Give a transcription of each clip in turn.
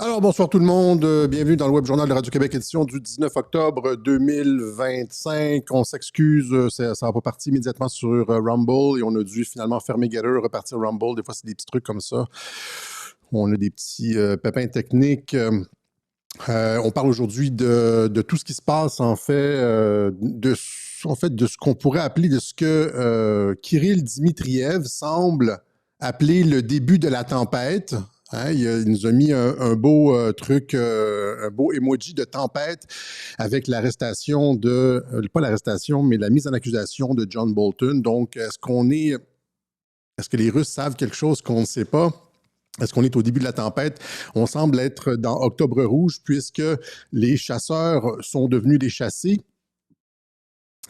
Alors, bonsoir tout le monde. Bienvenue dans le Web Journal de Radio-Québec, édition du 19 octobre 2025. On s'excuse, ça n'a pas parti immédiatement sur Rumble et on a dû finalement fermer Getter, repartir Rumble. Des fois, c'est des petits trucs comme ça. On a des petits pépins techniques. On parle aujourd'hui de tout ce qui se passe, en fait, de ce qu'on pourrait appeler, de ce que Kirill Dmitriev semble appeler le début de la tempête. Hein, il nous a mis un beau truc, un beau emoji de tempête avec l'arrestation pas l'arrestation, mais la mise en accusation de John Bolton. Donc, est-ce que les Russes savent quelque chose qu'on ne sait pas? Est-ce qu'on est au début de la tempête? On semble être dans Octobre rouge puisque les chasseurs sont devenus des chassés.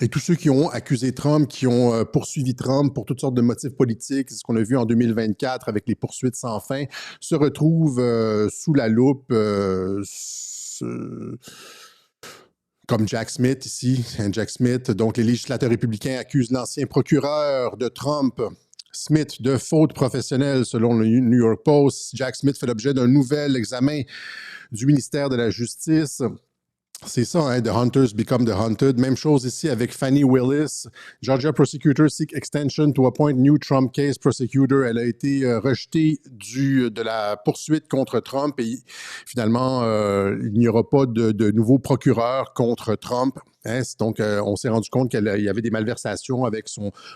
Et tous ceux qui ont accusé Trump, qui ont poursuivi Trump pour toutes sortes de motifs politiques, ce qu'on a vu en 2024 avec les poursuites sans fin, se retrouvent sous la loupe, comme Jack Smith ici. Jack Smith, donc les législateurs républicains accusent l'ancien procureur de Trump, Smith, de faute professionnelle selon le New York Post. Jack Smith fait l'objet d'un nouvel examen du ministère de la Justice. C'est ça, hein, The Hunters Become the Hunted. Même chose ici avec Fannie Willis. Georgia prosecutor seek extension to appoint new Trump case prosecutor. Elle a été rejetée de la poursuite contre Trump et finalement, il n'y aura pas de nouveau procureur contre Trump. Hein, donc, on s'est rendu compte qu'il y avait des malversations avec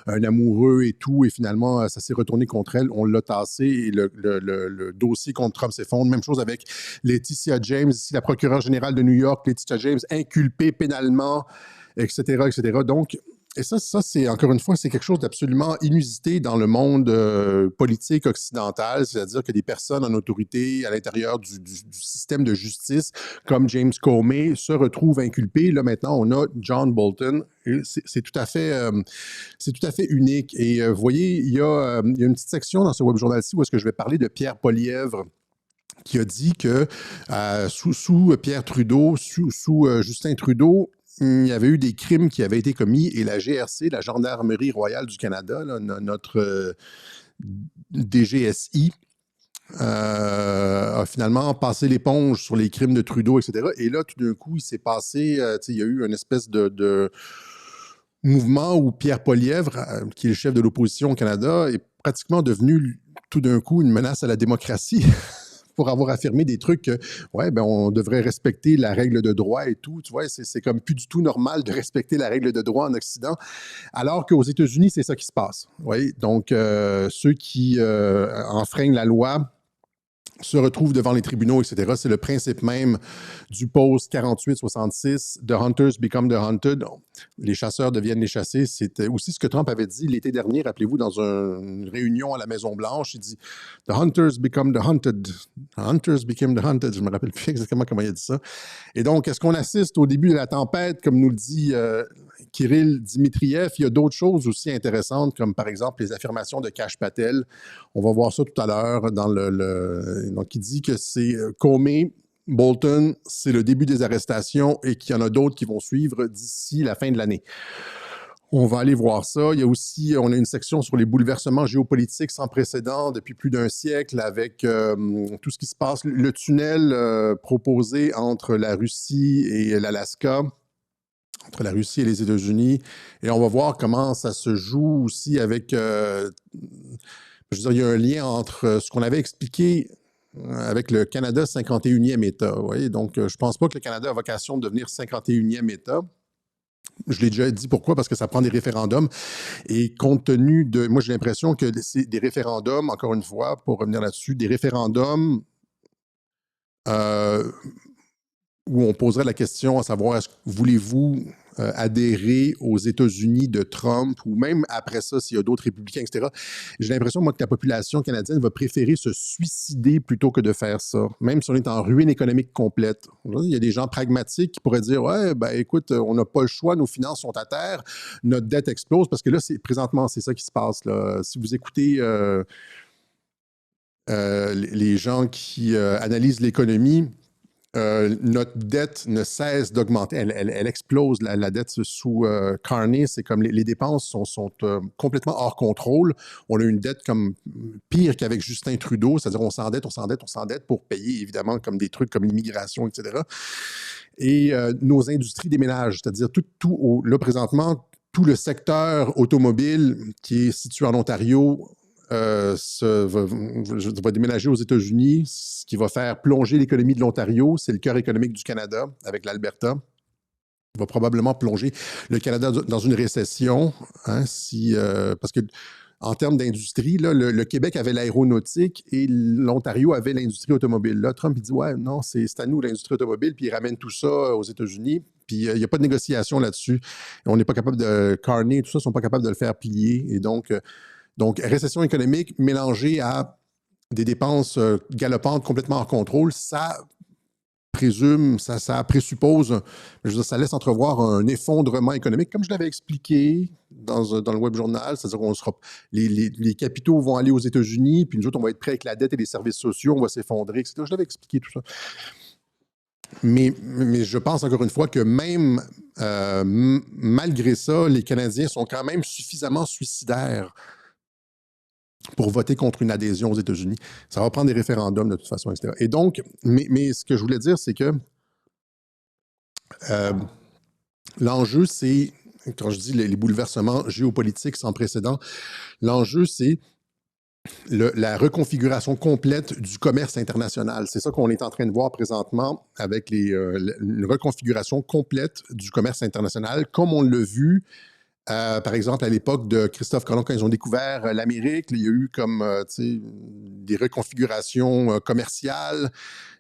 un amoureux et tout, et finalement, ça s'est retourné contre elle. On l'a tassé et le dossier contre Trump s'effondre. Même chose avec Laetitia James, ici, la procureure générale de New York, Laetitia James, inculpée pénalement, etc., etc. Donc, et ça c'est encore une fois, c'est quelque chose d'absolument inusité dans le monde politique occidental, c'est-à-dire que des personnes en autorité à l'intérieur du système de justice, comme James Comey, se retrouvent inculpés. Là, maintenant, on a John Bolton. C'est tout à fait unique. Et vous voyez, il y a une petite section dans ce web journal-ci où est-ce que je vais parler de Pierre Poilievre, qui a dit que sous Pierre Trudeau, sous Justin Trudeau, il y avait eu des crimes qui avaient été commis et la GRC, la Gendarmerie royale du Canada, là, notre DGSI, a finalement passé l'éponge sur les crimes de Trudeau, etc. Et là, tout d'un coup, il s'est passé, il y a eu une espèce de mouvement où Pierre Poilievre, qui est le chef de l'opposition au Canada, est pratiquement devenu tout d'un coup une menace à la démocratie. Pour avoir affirmé des trucs que, ouais, ben on devrait respecter la règle de droit et tout. Tu vois, c'est comme plus du tout normal de respecter la règle de droit en Occident, alors qu'aux États-Unis, c'est ça qui se passe. Oui, donc ceux qui enfreignent la loi se retrouvent devant les tribunaux, etc. C'est le principe même du post 48-66, The Hunters Become the Hunted. Les chasseurs deviennent les chassés. C'était aussi ce que Trump avait dit l'été dernier, rappelez-vous, dans une réunion à la Maison-Blanche. Il dit « The Hunters Become the Hunted ». « The Hunters Become the Hunted ». Je ne me rappelle plus exactement comment il a dit ça. Et donc, est-ce qu'on assiste au début de la tempête, comme nous le dit Kirill Dmitriev? Il y a d'autres choses aussi intéressantes, comme par exemple les affirmations de Kash Patel. On va voir ça tout à l'heure dans donc, il dit que c'est Comey, Bolton, c'est le début des arrestations et qu'il y en a d'autres qui vont suivre d'ici la fin de l'année. On va aller voir ça. Il y a aussi, on a une section sur les bouleversements géopolitiques sans précédent depuis plus d'un siècle avec tout ce qui se passe, le tunnel proposé entre la Russie et l'Alaska, entre la Russie et les États-Unis. Et on va voir comment ça se joue aussi avec... je veux dire, il y a un lien entre ce qu'on avait expliqué avec le Canada 51e État. Vous voyez? Donc, je ne pense pas que le Canada a vocation de devenir 51e État. Je l'ai déjà dit pourquoi, parce que ça prend des référendums. Et compte tenu de... Moi, j'ai l'impression que c'est des référendums, encore une fois, pour revenir là-dessus, des référendums où on poserait la question à savoir, voulez-vous adhérer aux États-Unis de Trump, ou même après ça, s'il y a d'autres républicains, etc. J'ai l'impression, moi, que la population canadienne va préférer se suicider plutôt que de faire ça, même si on est en ruine économique complète. Il y a des gens pragmatiques qui pourraient dire, ouais, ben écoute, on n'a pas le choix, nos finances sont à terre, notre dette explose, parce que là, présentement, c'est ça qui se passe, là. Si vous écoutez les gens qui analysent l'économie, notre dette ne cesse d'augmenter. Elle explose, la dette sous Carney. C'est comme les dépenses sont complètement hors contrôle. On a une dette comme pire qu'avec Justin Trudeau, c'est-à-dire on s'endette pour payer évidemment comme des trucs comme l'immigration, etc. Et nos industries déménagent, c'est-à-dire là présentement, tout le secteur automobile qui est situé en Ontario va déménager aux États-Unis, ce qui va faire plonger l'économie de l'Ontario. C'est le cœur économique du Canada avec l'Alberta. Il va probablement plonger le Canada dans une récession, hein, parce que en termes d'industrie, là, le Québec avait l'aéronautique et l'Ontario avait l'industrie automobile. Là, Trump, il dit, ouais, non, c'est à nous l'industrie automobile, puis il ramène tout ça aux États-Unis, puis il n'y a pas de négociation là-dessus. On n'est pas capable de... Carney, tout ça, ne sont pas capables de le faire plier. Et donc, récession économique mélangée à des dépenses galopantes complètement hors contrôle, ça présuppose, je veux dire, ça laisse entrevoir un effondrement économique, comme je l'avais expliqué dans le web journal, c'est-à-dire les capitaux vont aller aux États-Unis, puis nous autres, on va être prêts avec la dette et les services sociaux, on va s'effondrer, etc. Je l'avais expliqué tout ça. Mais je pense encore une fois que même malgré ça, les Canadiens sont quand même suffisamment suicidaires pour voter contre une adhésion aux États-Unis. Ça va prendre des référendums de toute façon, etc. Et donc, mais ce que je voulais dire, c'est que l'enjeu, c'est, quand je dis les bouleversements géopolitiques sans précédent, l'enjeu, c'est la reconfiguration complète du commerce international. C'est ça qu'on est en train de voir présentement avec une reconfiguration complète du commerce international, comme on l'a vu par exemple, à l'époque de Christophe Colomb, quand ils ont découvert l'Amérique, il y a eu comme des reconfigurations commerciales.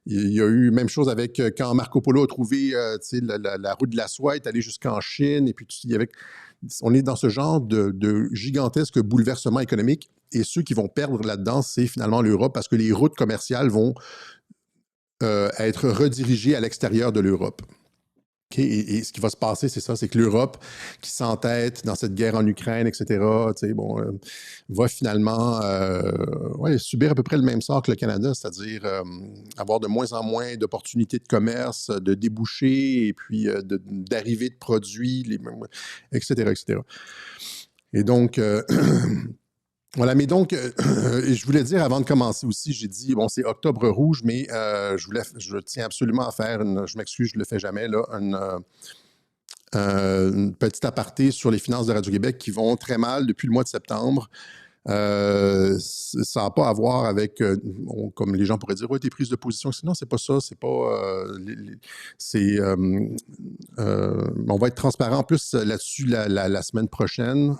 Il y a eu même chose avec quand Marco Polo a trouvé la route de la soie, est allé jusqu'en Chine. Et puis, on est dans ce genre de gigantesque bouleversement économique. Et ceux qui vont perdre là-dedans, c'est finalement l'Europe, parce que les routes commerciales vont être redirigées à l'extérieur de l'Europe. Okay, et ce qui va se passer, c'est ça, c'est que l'Europe, qui s'entête dans cette guerre en Ukraine, etc., va finalement subir à peu près le même sort que le Canada, c'est-à-dire avoir de moins en moins d'opportunités de commerce, de débouchés, et puis d'arrivée de produits, etc., etc. Et donc... Voilà, mais donc, je voulais dire avant de commencer aussi, j'ai dit, bon, c'est Octobre Rouge, mais je tiens absolument à faire, je m'excuse, je ne le fais jamais, là, une petite aparté sur les finances de Radio-Québec qui vont très mal depuis le mois de septembre. Ça n'a pas à voir avec, comme les gens pourraient dire, tes prises de position. Non, c'est pas ça. C'est pas. On va être transparent en plus là-dessus la semaine prochaine.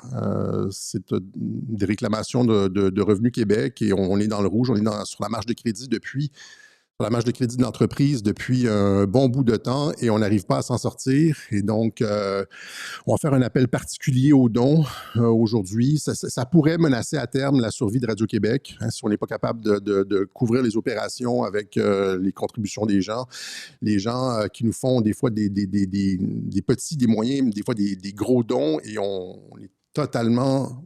C'est des réclamations de Revenu Québec et on est dans le rouge. On est sur la marge de crédit sur la marge de crédit de l'entreprise depuis un bon bout de temps et on n'arrive pas à s'en sortir. Et donc, on va faire un appel particulier aux dons aujourd'hui. Ça pourrait menacer à terme la survie de Radio-Québec si on n'est pas capable de couvrir les opérations avec les contributions des gens. Les gens qui nous font des fois des petits, des moyens, des fois des gros dons et on est totalement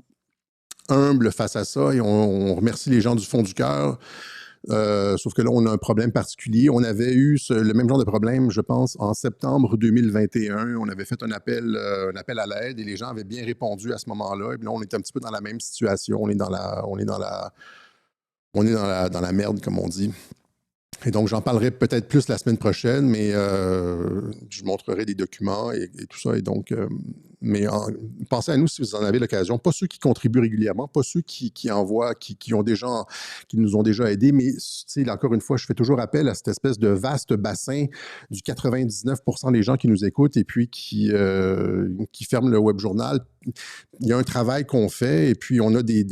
humble face à ça et on remercie les gens du fond du cœur. Sauf que là, on a un problème particulier. On avait eu le même genre de problème, je pense, en septembre 2021. On avait fait un appel à l'aide et les gens avaient bien répondu à ce moment-là. Et puis là, on est un petit peu dans la même situation. On est dans la merde, comme on dit. Et donc, j'en parlerai peut-être plus la semaine prochaine, mais je montrerai des documents et tout ça. Et donc, pensez à nous si vous en avez l'occasion. Pas ceux qui contribuent régulièrement, pas ceux qui envoient, qui nous ont déjà aidés, mais encore une fois, je fais toujours appel à cette espèce de vaste bassin du 99% des gens qui nous écoutent et puis qui ferment le web journal. Il y a un travail qu'on fait et puis on a des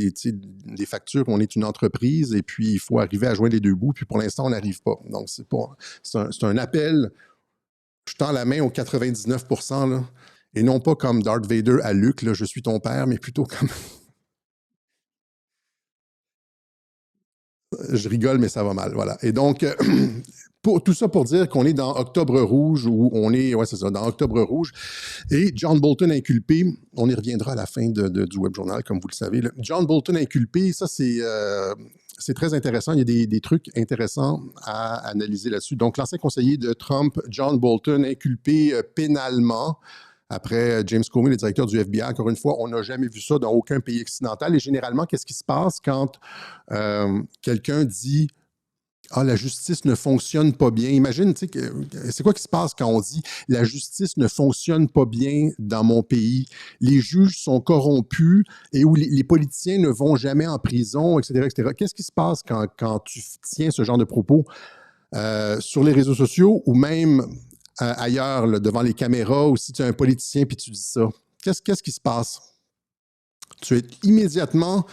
factures, on est une entreprise et puis il faut arriver à joindre les deux bouts. Puis pour l'instant, on n'arrive pas. Donc, c'est un appel. Je tends la main aux 99%, là, et non pas comme Darth Vader à Luke, là, je suis ton père, mais plutôt comme... Je rigole, mais ça va mal, voilà. Et donc, tout ça pour dire qu'on est dans Octobre Rouge, où on est, c'est ça, dans Octobre Rouge. Et John Bolton inculpé, on y reviendra à la fin du web journal, comme vous le savez. Là. John Bolton inculpé, ça c'est c'est très intéressant. Il y a des trucs intéressants à analyser là-dessus. Donc, l'ancien conseiller de Trump, John Bolton, inculpé pénalement après James Comey, le directeur du FBI. Encore une fois, on n'a jamais vu ça dans aucun pays occidental. Et généralement, qu'est-ce qui se passe quand quelqu'un dit ah, la justice ne fonctionne pas bien. Imagine, tu sais, c'est quoi qui se passe quand on dit la justice ne fonctionne pas bien dans mon pays, les juges sont corrompus et où les politiciens ne vont jamais en prison, etc., etc. Qu'est-ce qui se passe quand tu tiens ce genre de propos sur les réseaux sociaux ou même ailleurs, là, devant les caméras, ou si tu es un politicien puis tu dis ça? Qu'est-ce qui se passe? Tu es immédiatement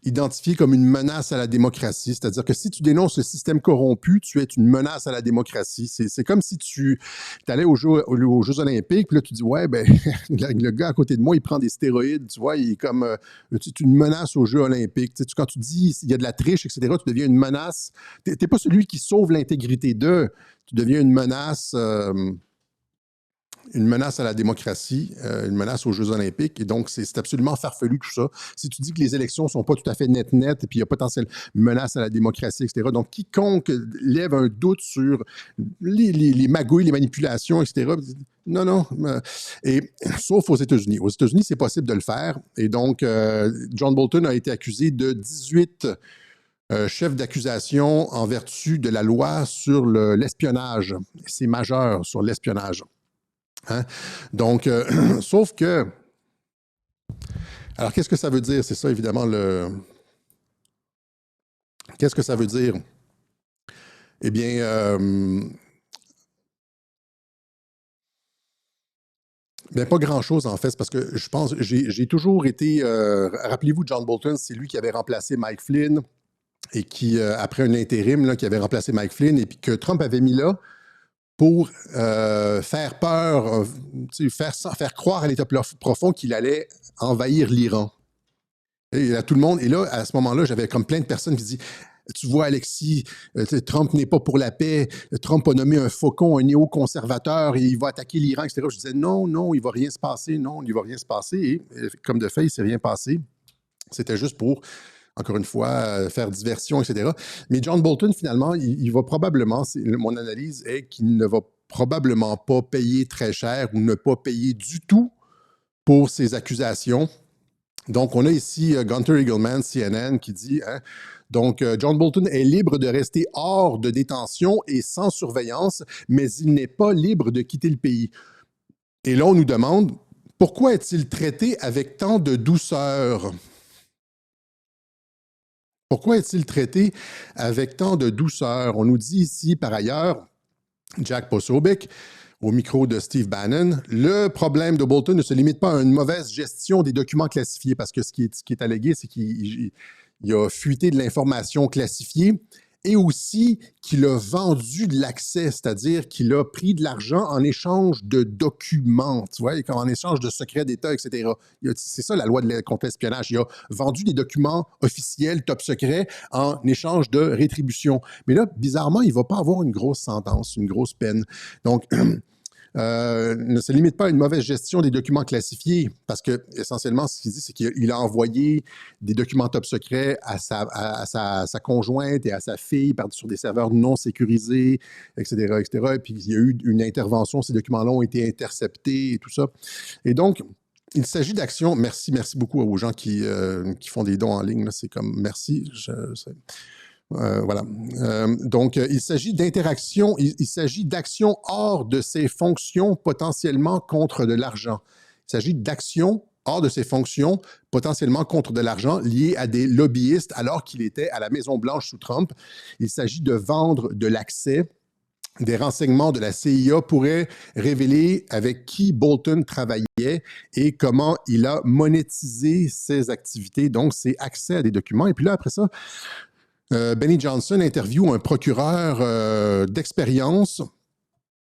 identifié comme une menace à la démocratie. C'est-à-dire que si tu dénonces le système corrompu, tu es une menace à la démocratie. C'est comme si tu allais aux Jeux olympiques, puis là, tu dis, ouais, ben, le gars à côté de moi, il prend des stéroïdes, tu vois, il est comme une menace aux Jeux olympiques. Tu sais, quand tu dis il y a de la triche, etc., tu deviens une menace. Tu n'es pas celui qui sauve l'intégrité d'eux. Tu deviens une menace à la démocratie, une menace aux Jeux olympiques. Et donc, c'est absolument farfelu tout ça. Si tu dis que les élections ne sont pas tout à fait nettes, et puis il y a potentielle menace à la démocratie, etc. Donc, quiconque lève un doute sur les magouilles, les manipulations, etc., non, non. Et sauf aux États-Unis. Aux États-Unis, c'est possible de le faire. Et donc, John Bolton a été accusé de 18 chefs d'accusation en vertu de la loi sur l'espionnage. C'est majeur sur l'espionnage. Hein? Donc, sauf que... Alors, qu'est-ce que ça veut dire? C'est ça, évidemment, Qu'est-ce que ça veut dire? Eh bien, pas grand-chose, en fait. C'est parce que je pense... J'ai toujours été... rappelez-vous, John Bolton, c'est lui qui avait remplacé Mike Flynn et qui, après un intérim, là, qui avait remplacé Mike Flynn et puis que Trump avait mis là pour faire peur, faire croire à l'État profond qu'il allait envahir l'Iran. Et là, tout le monde, et là, à ce moment-là, j'avais comme plein de personnes qui disaient, tu vois, Alexis, Trump n'est pas pour la paix, Trump a nommé un faucon, un néoconservateur, et il va attaquer l'Iran, etc. Je disais, non, non, il ne va rien se passer, non, il ne va rien se passer. Et comme de fait, il ne s'est rien passé. C'était juste pour encore une fois, faire diversion, etc. Mais John Bolton, finalement, il va probablement, mon analyse est qu'il ne va probablement pas payer très cher ou ne pas payer du tout pour ces accusations. Donc, on a ici Gunther Eagleman, CNN, qui dit, hein, donc, John Bolton est libre de rester hors de détention et sans surveillance, mais il n'est pas libre de quitter le pays. Et là, on nous demande, pourquoi est-il traité avec tant de douceur? Pourquoi est-il traité avec tant de douceur? On nous dit ici, par ailleurs, Jack Posobiec, au micro de Steve Bannon, le problème de Bolton ne se limite pas à une mauvaise gestion des documents classifiés, parce que ce qui est allégué, c'est qu'il a fuité de l'information classifiée et aussi qu'il a vendu de l'accès, c'est-à-dire qu'il a pris de l'argent en échange de documents, tu vois, comme en échange de secrets d'État, etc. C'est ça la loi contre l'espionnage. Il a vendu des documents officiels, top secrets, en échange de rétribution. Mais là, bizarrement, il ne va pas avoir une grosse sentence, une grosse peine. Donc, ne se limite pas à une mauvaise gestion des documents classifiés, parce que essentiellement, ce qu'il dit, c'est qu'il a envoyé des documents top secrets à sa conjointe et à sa fille sur des serveurs non sécurisés, etc., etc. Et puis, il y a eu une intervention, ces documents-là ont été interceptés et tout ça. Et donc, il s'agit d'actions. Merci beaucoup aux gens qui font des dons en ligne. C'est comme merci. Voilà. Donc, il s'agit d'interaction, il s'agit d'actions hors de ses fonctions potentiellement contre de l'argent. Il s'agit d'actions hors de ses fonctions potentiellement contre de l'argent liées à des lobbyistes alors qu'il était à la Maison-Blanche sous Trump. Il s'agit de vendre de l'accès. Des renseignements de la CIA pourraient révéler avec qui Bolton travaillait et comment il a monétisé ses activités, donc ses accès à des documents. Et puis là, après ça, Benny Johnson interviewe un procureur d'expérience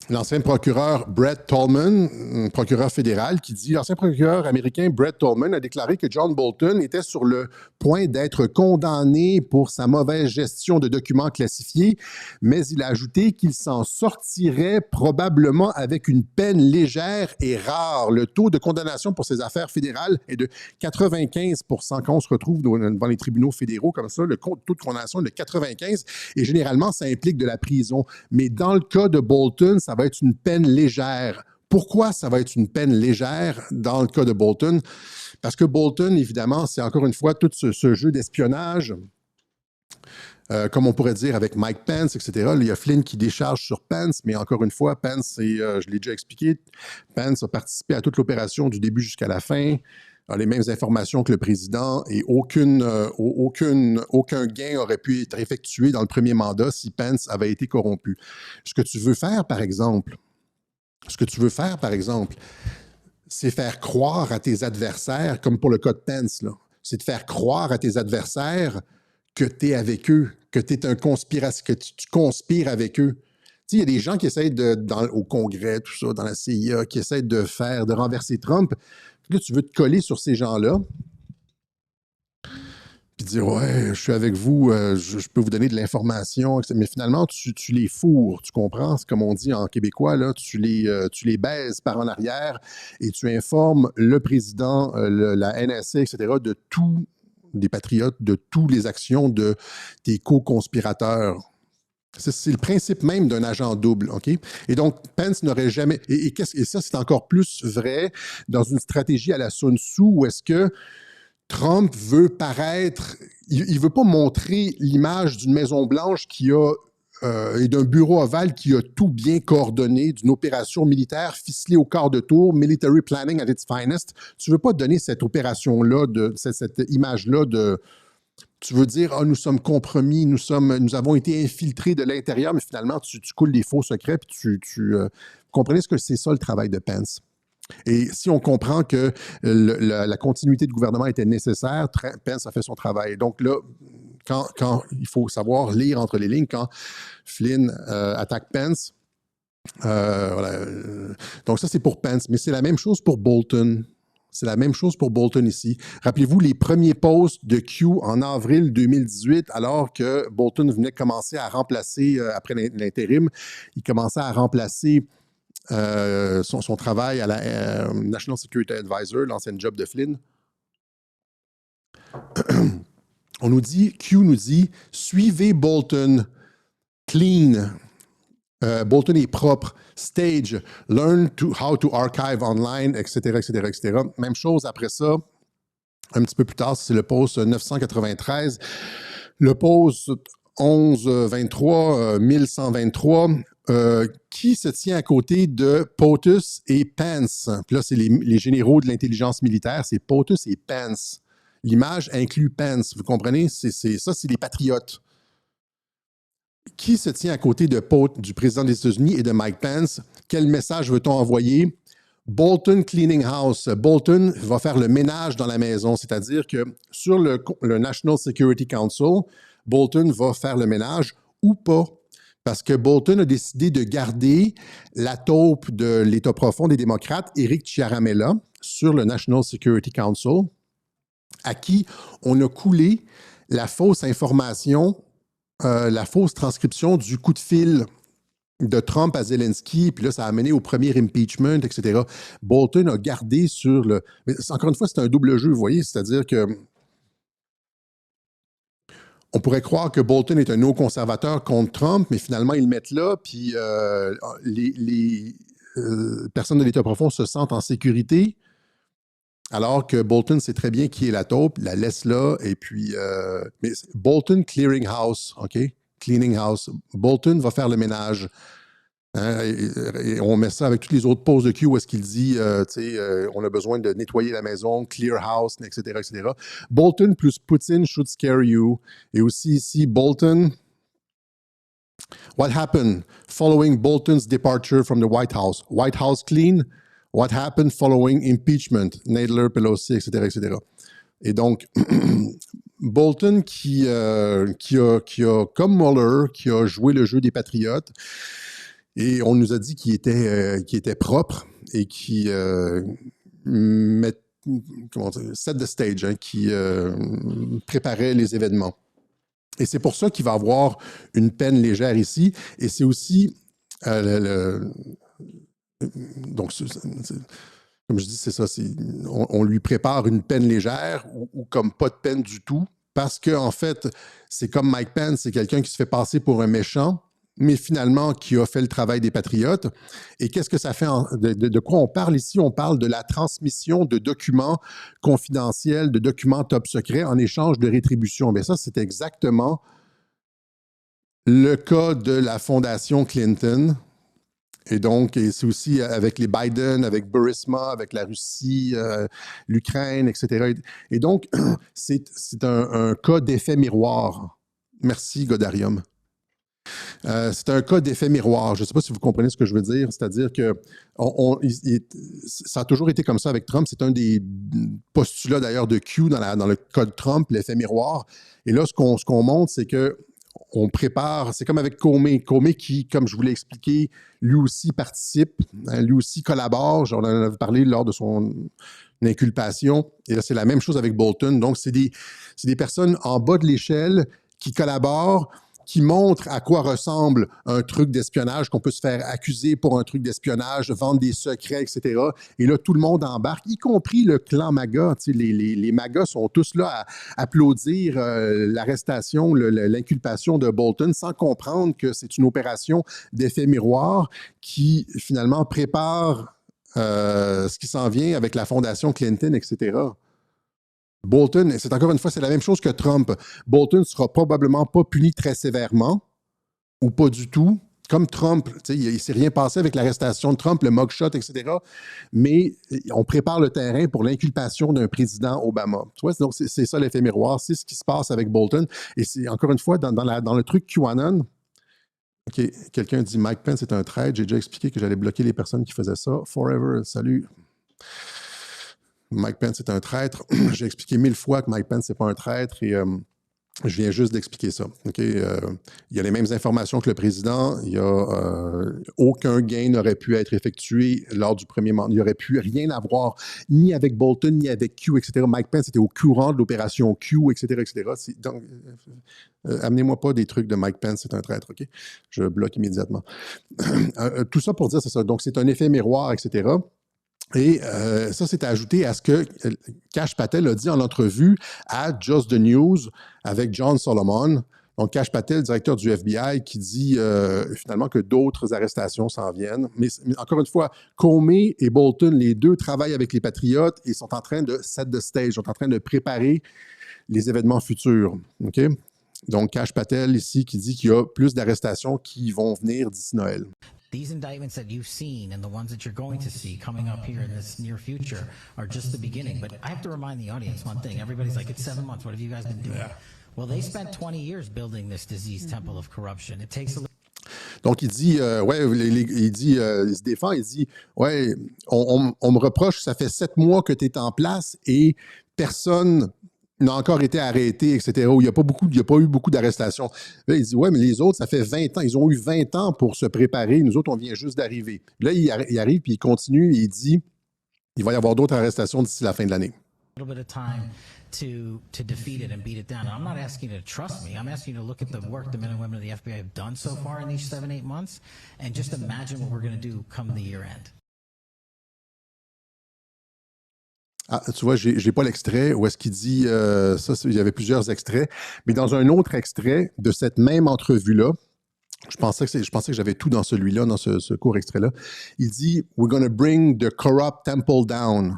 l'ancien procureur Brett Tolman, procureur fédéral, qui dit l'ancien procureur américain Brett Tolman a déclaré que John Bolton était sur le point d'être condamné pour sa mauvaise gestion de documents classifiés, mais il a ajouté qu'il s'en sortirait probablement avec une peine légère et rare. Le taux de condamnation pour ces affaires fédérales est de 95 %. Quand on se retrouve devant les tribunaux fédéraux comme ça, le taux de condamnation est de 95 et généralement, ça implique de la prison. Mais dans le cas de Bolton, ça va être une peine légère. Pourquoi ça va être une peine légère dans le cas de Bolton? Parce que Bolton, évidemment, c'est encore une fois tout ce jeu d'espionnage, comme on pourrait dire avec Mike Pence, etc. Là, il y a Flynn qui décharge sur Pence, mais encore une fois, Pence, je l'ai déjà expliqué, Pence a participé à toute l'opération du début jusqu'à la fin, a les mêmes informations que le président et aucun gain aurait pu être effectué dans le premier mandat si Pence avait été corrompu. Ce que tu veux faire, par exemple, c'est faire croire à tes adversaires, comme pour le cas de Pence, là, c'est de faire croire à tes adversaires que tu es avec eux, que tu es que tu conspires avec eux. Tu sais, il y a des gens qui essayent au Congrès, tout ça, dans la CIA, qui essayent de renverser Trump. Là, tu veux te coller sur ces gens-là, puis dire, ouais, je suis avec vous, je peux vous donner de l'information, mais finalement, tu les fourres, tu comprends? C'est comme on dit en québécois, là, tu les baises par en arrière et tu informes le président, la NSA, etc., de tout, des patriotes, de toutes les actions de tes co-conspirateurs. C'est le principe même d'un agent double, OK? Et donc, Pence n'aurait jamais... Et ça, c'est encore plus vrai dans une stratégie à la Sun Tzu où est-ce que Trump veut paraître... Il ne veut pas montrer l'image d'une Maison-Blanche qui a... et d'un bureau ovale qui a tout bien coordonné, d'une opération militaire ficelée au quart de tour, military planning at its finest. Tu ne veux pas donner cette opération-là, cette image-là de... Tu veux dire, nous sommes compromis, nous avons été infiltrés de l'intérieur, mais finalement, tu coules des faux secrets, puis vous comprenez ce que c'est ça le travail de Pence. Et si on comprend que la continuité de gouvernement était nécessaire, Pence a fait son travail. Donc là, quand il faut savoir lire entre les lignes, quand Flynn attaque Pence, voilà, donc ça c'est pour Pence, mais c'est la même chose pour Bolton. C'est la même chose pour Bolton ici. Rappelez-vous les premiers posts de Q en avril 2018, alors que Bolton venait commencer à remplacer, après l'intérim, il commençait à remplacer son travail à la National Security Advisor, l'ancienne job de Flynn. On nous dit, Q nous dit, suivez Bolton, clean. Bolton est propre, stage, learn how to archive online, etc., etc., etc. Même chose après ça, un petit peu plus tard, c'est le post 993. Le post 1123, 1123, qui se tient à côté de POTUS et Pence. Puis là, c'est les généraux de l'intelligence militaire, c'est POTUS et Pence. L'image inclut Pence, vous comprenez? Ça, c'est les patriotes. Qui se tient à côté du président des États-Unis et de Mike Pence? Quel message veut-on envoyer? Bolton Cleaning House. Bolton va faire le ménage dans la maison, c'est-à-dire que sur le National Security Council, Bolton va faire le ménage ou pas. Parce que Bolton a décidé de garder la taupe de l'État profond des démocrates, Eric Ciaramella, sur le National Security Council, à qui on a coulé la fausse information, la fausse transcription du coup de fil de Trump à Zelensky, puis là, ça a amené au premier impeachment, etc. Bolton a gardé sur le... Mais encore une fois, c'est un double jeu, vous voyez, c'est-à-dire que on pourrait croire que Bolton est un néoconservateur contre Trump, mais finalement, ils le mettent là, puis les personnes de l'État profond se sentent en sécurité, alors que Bolton sait très bien qui est la taupe, la laisse là, et puis... mais Bolton Clearing House, OK? Cleaning House. Bolton va faire le ménage. Hein, et on met ça avec toutes les autres poses de Q où est-ce qu'il dit, on a besoin de nettoyer la maison, clear house, etc., etc. Bolton plus Putin should scare you. Et aussi ici, Bolton. What happened following Bolton's departure from the White House? White House clean. What happened following impeachment? Nadler, Pelosi, etc., etc. Et donc, Bolton qui a, comme Mueller, qui a joué le jeu des patriotes, Et on nous a dit qu'il était propre et qui set the stage, hein, qui préparait les événements. Et c'est pour ça qu'il va avoir une peine légère ici. Et c'est aussi donc, comme je dis, c'est ça. On lui prépare une peine légère ou comme pas de peine du tout. Parce que, en fait, c'est comme Mike Pence, c'est quelqu'un qui se fait passer pour un méchant, mais finalement qui a fait le travail des patriotes. Et qu'est-ce que ça fait? De quoi on parle ici? On parle de la transmission de documents confidentiels, de documents top secrets en échange de rétribution. Bien, ça, c'est exactement le cas de la fondation Clinton. Et donc, c'est aussi avec les Biden, avec Burisma, avec la Russie, l'Ukraine, etc. Et donc, c'est un cas d'effet miroir. Merci, Godarium. C'est un cas d'effet miroir. Je ne sais pas si vous comprenez ce que je veux dire. C'est-à-dire que ça a toujours été comme ça avec Trump. C'est un des postulats d'ailleurs de Q dans le cas de Trump, l'effet miroir. Et là, ce qu'on montre, c'est que on prépare, c'est comme avec Comey. Comey qui, comme je vous l'ai expliqué, lui aussi participe, hein, lui aussi collabore. On en avait parlé lors de son inculpation. Et là, c'est la même chose avec Bolton. Donc, c'est des personnes en bas de l'échelle qui collaborent, qui montrent à quoi ressemble un truc d'espionnage, qu'on peut se faire accuser pour un truc d'espionnage, vendre des secrets, etc. Et là, tout le monde embarque, y compris le clan MAGA. Tu sais, les MAGA sont tous là à applaudir l'arrestation, l'inculpation de Bolton, sans comprendre que c'est une opération d'effet miroir qui, finalement, prépare ce qui s'en vient avec la fondation Clinton, etc. Bolton, c'est encore une fois, c'est la même chose que Trump. Bolton ne sera probablement pas puni très sévèrement ou pas du tout. Comme Trump, il ne s'est rien passé avec l'arrestation de Trump, le mugshot, etc. Mais on prépare le terrain pour l'inculpation d'un président Obama. Tu vois, donc c'est ça l'effet miroir, c'est ce qui se passe avec Bolton. Et c'est encore une fois, dans le truc QAnon, OK, quelqu'un dit Mike Pence est un traître. J'ai déjà expliqué que j'allais bloquer les personnes qui faisaient ça. Forever, salut. Mike Pence est un traître. J'ai expliqué 1000 fois que Mike Pence n'est pas un traître et je viens juste d'expliquer ça. Okay? Il y a les mêmes informations que le président. Il y a aucun gain n'aurait pu être effectué lors du premier mandat. Il n'y aurait pu rien avoir ni avec Bolton, ni avec Q, etc. Mike Pence était au courant de l'opération Q, etc., etc. Donc, amenez-moi pas des trucs de Mike Pence, c'est un traître, OK? Je bloque immédiatement. Tout ça pour dire, c'est ça. Donc, c'est un effet miroir, etc. Et ça, c'est ajouté à ce que Kash Patel a dit en entrevue à Just the News avec John Solomon. Donc, Kash Patel, directeur du FBI, qui dit finalement que d'autres arrestations s'en viennent. Mais encore une fois, Comey et Bolton, les deux travaillent avec les Patriotes et sont en train de set the stage, sont en train de préparer les événements futurs. OK? Donc, Kash Patel ici qui dit qu'il y a plus d'arrestations qui vont venir d'ici Noël. These indictments that you've seen and the ones that you're going to see coming up here in this near future are just the beginning. But I have to remind the audience one thing. Everybody's like, it's 7 months. What have you guys been doing? Yeah. Well, they spent 20 years building this disease temple of corruption. It takes a Donc, il dit, il se défend, il dit, ouais, on me reproche, ça fait 7 mois que tu es en place et personne n'a encore été arrêté, etc. Il n'y a pas eu beaucoup d'arrestations. Là, il dit, ouais, mais les autres, ça fait 20 ans. Ils ont eu 20 ans pour se préparer. Nous autres, on vient juste d'arriver. Là, il arrive, puis il continue, et il dit, il va y avoir d'autres arrestations d'ici la fin de l'année. To defeat it and beat it down. And I'm not asking you to trust me. I'm asking you to look at the work the men and women of the FBI have done so far in these 7-8 months and just imagine what we're going to do come the year end. Ah, tu vois, j'ai pas l'extrait où est-ce qu'il dit ça. Il y avait plusieurs extraits, mais dans un autre extrait de cette même entrevue-là, je pensais que j'avais tout dans celui-là, dans ce court extrait-là. Il dit « We're going to bring the corrupt temple down ».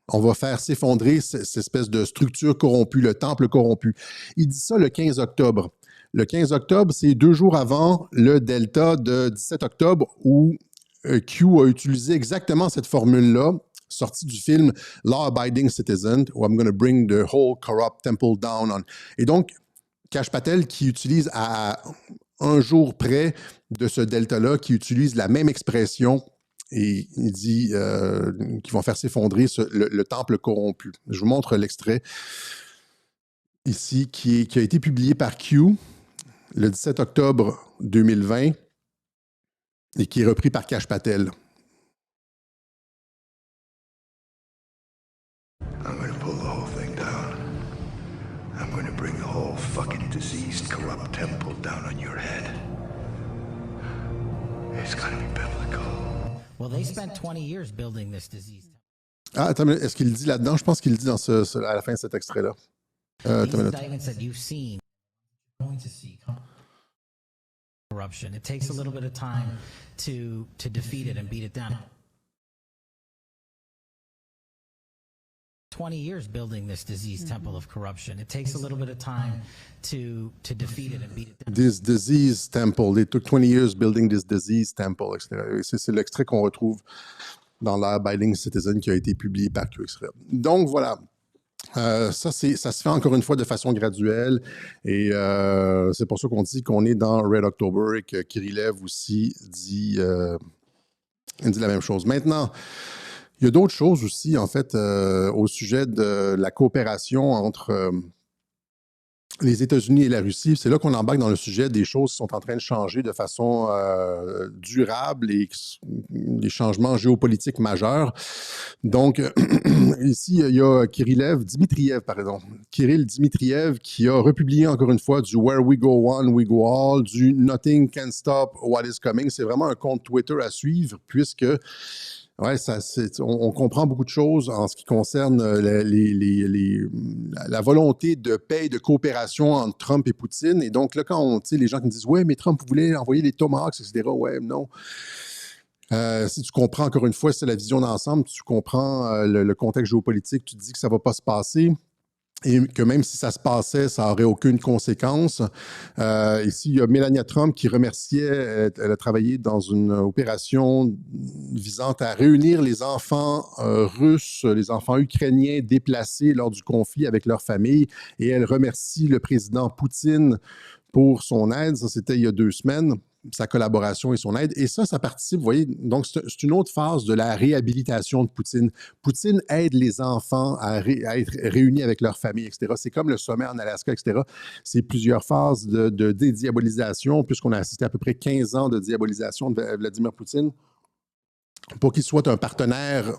On va faire s'effondrer cette espèce de structure corrompue, le temple corrompu. Il dit ça le 15 octobre. Le 15 octobre, c'est 2 jours avant le Delta de 17 octobre où Q a utilisé exactement cette formule-là, sortie du film Law Abiding Citizen, où I'm going to bring the whole corrupt temple down on. Et donc, Kash Patel, qui utilise à un jour près de ce Delta-là, qui utilise la même expression. Et il dit qu'ils vont faire s'effondrer le temple corrompu. Je vous montre l'extrait ici qui a été publié par Q le 17 octobre 2020. et qui est repris par Kash Patel. I'm gonna pull the whole thing down. I'm gonna bring the whole fucking diseased, corrupt temple down on your head. It's gotta be biblical. Well, they spent 20 years building this disease. Ah, attends, est-ce qu'il le dit là-dedans? Je pense qu'il le dit à la fin de cet extrait-là. These indictments that you've seen, going to see corruption. It takes a little bit of time to defeat it and beat it down. 20 years building this disease temple of corruption. It takes a little bit of time to defeat it and beat it down. This disease temple. They took 20 years building this disease temple, etc. C'est l'extrait qu'on retrouve dans l'Abiding Citizen qui a été publié par QXRED. Donc voilà. Ça se fait encore une fois de façon graduelle et c'est pour ça qu'on dit qu'on est dans Red October et que Kirilev aussi dit la même chose. Maintenant, il y a d'autres choses aussi, en fait, au sujet de la coopération entre les États-Unis et la Russie. C'est là qu'on embarque dans le sujet des choses qui sont en train de changer de façon durable et des changements géopolitiques majeurs. Donc, ici, il y a Dmitriev, Kirill Dmitriev, qui a republié encore une fois du Where We Go One, We Go All, du Nothing Can Stop What Is Coming. C'est vraiment un compte Twitter à suivre puisque ouais, on comprend beaucoup de choses en ce qui concerne la volonté de paix et de coopération entre Trump et Poutine. Et donc, là, quand les gens qui me disent « Ouais, mais Trump voulait envoyer les Tomahawks, etc. » Ouais, non. Si tu comprends, encore une fois, c'est la vision d'ensemble, tu comprends le contexte géopolitique, tu te dis que ça ne va pas se passer. Et que même si ça se passait, ça n'aurait aucune conséquence. Ici, il y a Melania Trump qui remerciait, elle a travaillé dans une opération visant à réunir les enfants russes, les enfants ukrainiens déplacés lors du conflit avec leurs familles. Et elle remercie le président Poutine pour son aide. Ça, c'était il y a 2 semaines, sa collaboration et son aide. Et ça participe, vous voyez, donc c'est une autre phase de la réhabilitation de Poutine. Poutine aide les enfants à être réunis avec leur famille, etc. C'est comme le sommet en Alaska, etc. C'est plusieurs phases de dédiabolisation, puisqu'on a assisté à peu près 15 ans de diabolisation de Vladimir Poutine, pour qu'il soit un partenaire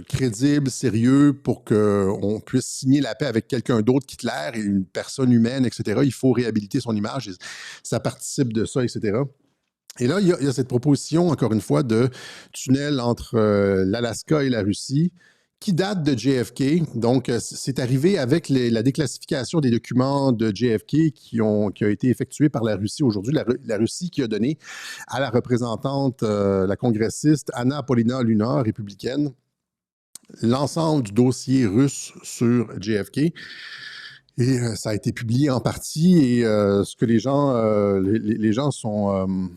crédible, sérieux, pour qu'on puisse signer la paix avec quelqu'un d'autre qu'Hitler et une personne humaine, etc. Il faut réhabiliter son image et ça participe de ça, etc. Et là, il y a cette proposition, encore une fois, de tunnel entre l'Alaska et la Russie qui date de JFK. Donc, c'est arrivé avec la déclassification des documents de JFK qui a été effectuée par la Russie aujourd'hui. La Russie qui a donné à la représentante, la congressiste Anna Paulina Luna, républicaine, l'ensemble du dossier russe sur JFK. Et ça a été publié en partie. Et ce que les gens sont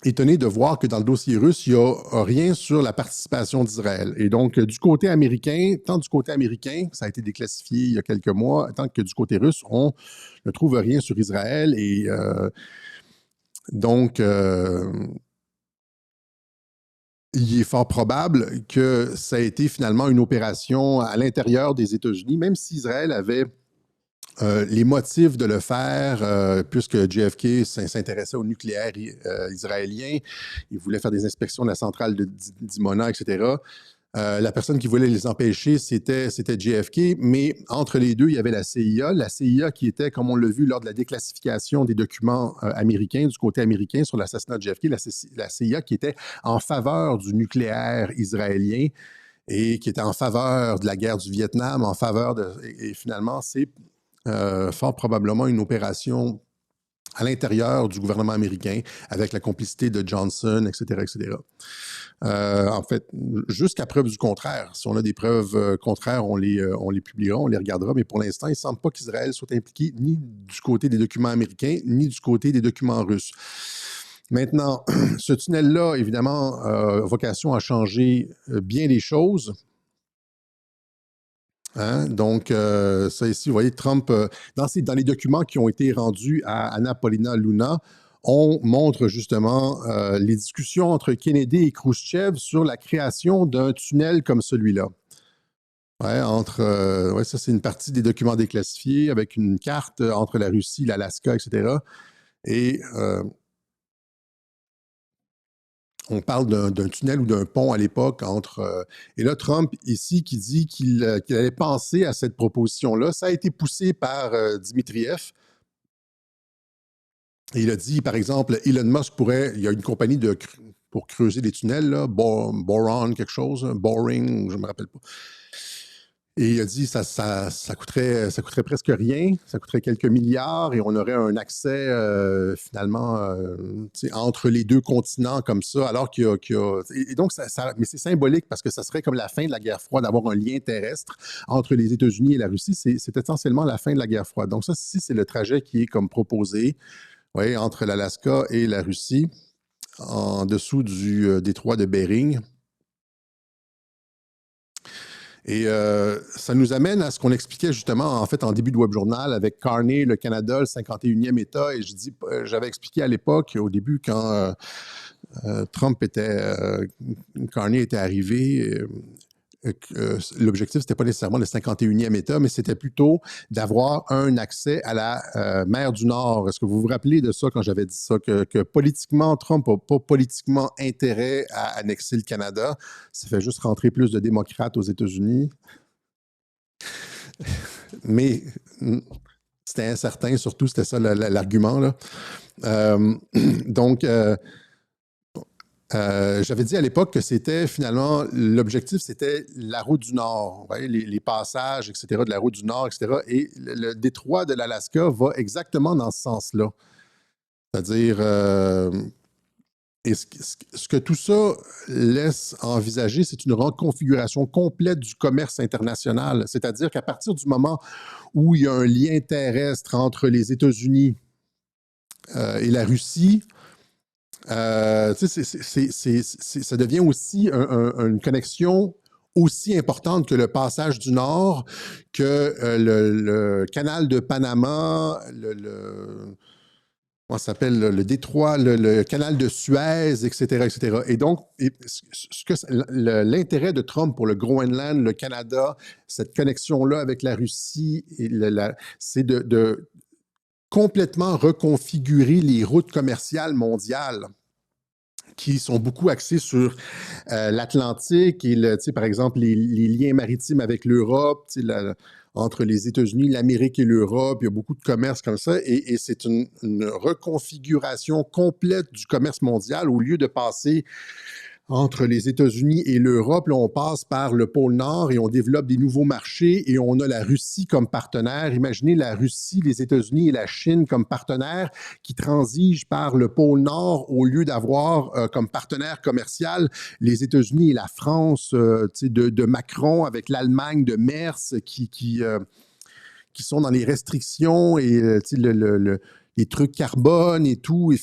étonné de voir que dans le dossier russe, il n'y a rien sur la participation d'Israël. Et donc, du côté américain, tant du côté américain, ça a été déclassifié il y a quelques mois, tant que du côté russe, on ne trouve rien sur Israël. Et donc, il est fort probable que ça a été finalement une opération à l'intérieur des États-Unis, même si Israël avait les motifs de le faire, puisque JFK s'intéressait au nucléaire israélien, il voulait faire des inspections de la centrale de Dimona, etc. La personne qui voulait les empêcher, c'était JFK, mais entre les deux, il y avait la CIA qui était, comme on l'a vu lors de la déclassification des documents américains, du côté américain sur l'assassinat de JFK, la CIA qui était en faveur du nucléaire israélien et qui était en faveur de la guerre du Vietnam, et finalement, c'est fort probablement une opération à l'intérieur du gouvernement américain avec la complicité de Johnson, etc., etc. En fait, jusqu'à preuve du contraire. Si on a des preuves contraires, on les publiera, on les regardera, mais pour l'instant, il ne semble pas qu'Israël soit impliqué ni du côté des documents américains, ni du côté des documents russes. Maintenant, ce tunnel-là, évidemment, a vocation à changer bien les choses. Hein? Donc, ça ici, vous voyez, Trump, dans les documents qui ont été rendus à Anna Paulina Luna, on montre justement les discussions entre Kennedy et Khrouchtchev sur la création d'un tunnel comme celui-là. Ouais, ça, c'est une partie des documents déclassifiés avec une carte entre la Russie, l'Alaska, etc. Et on parle d'un tunnel ou d'un pont à l'époque entre... et là, Trump, ici, qui dit qu'il allait penser à cette proposition-là, ça a été poussé par Dmitriev. Et il a dit, par exemple, Elon Musk pourrait... Il y a une compagnie pour creuser des tunnels, là, Boron, quelque chose, Boring, je ne me rappelle pas. Et il a dit ça coûterait presque rien, ça coûterait quelques milliards et on aurait un accès finalement entre les deux continents comme ça, alors qu'il y a et donc mais c'est symbolique parce que ça serait comme la fin de la guerre froide, d'avoir un lien terrestre entre les États-Unis et la Russie, c'est essentiellement la fin de la guerre froide. Donc ça, ici, c'est le trajet qui est comme proposé, ouais, entre l'Alaska et la Russie, en dessous du détroit de Bering. Et ça nous amène à ce qu'on expliquait justement en fait en début de Web Journal avec Carney, le Canada, le 51e État. Et j'avais expliqué à l'époque, au début, quand Carney était arrivé, l'objectif, c'était pas nécessairement le 51e État, mais c'était plutôt d'avoir un accès à la mer du Nord. Est-ce que vous vous rappelez de ça quand j'avais dit ça, que politiquement, Trump n'a pas politiquement intérêt à annexer le Canada? Ça fait juste rentrer plus de démocrates aux États-Unis. Mais c'était incertain, surtout, c'était ça l'argument, là. Donc, j'avais dit à l'époque que c'était finalement, l'objectif, c'était la route du Nord, ouais, les passages, etc., de la route du Nord, etc. Et le détroit de l'Alaska va exactement dans ce sens-là. C'est-à-dire, et ce que tout ça laisse envisager, c'est une reconfiguration complète du commerce international. C'est-à-dire qu'à partir du moment où il y a un lien terrestre entre les États-Unis et la Russie, ça devient aussi une connexion aussi importante que le passage du Nord, que le canal de Panama, comment ça s'appelle, le détroit, le canal de Suez, etc., etc. Et donc, l'intérêt de Trump pour le Groenland, le Canada, cette connexion-là avec la Russie, c'est de complètement reconfigurer les routes commerciales mondiales qui sont beaucoup axées sur l'Atlantique et, par exemple, les liens maritimes avec l'Europe, entre les États-Unis, l'Amérique et l'Europe. Il y a beaucoup de commerce comme ça et c'est une reconfiguration complète du commerce mondial. Au lieu de passer entre les États-Unis et l'Europe, là, on passe par le pôle Nord et on développe des nouveaux marchés et on a la Russie comme partenaire. Imaginez la Russie, les États-Unis et la Chine comme partenaires qui transigent par le pôle Nord au lieu d'avoir comme partenaire commercial les États-Unis et la France de Macron avec l'Allemagne de Merz qui sont dans les restrictions et les trucs carbone et tout, et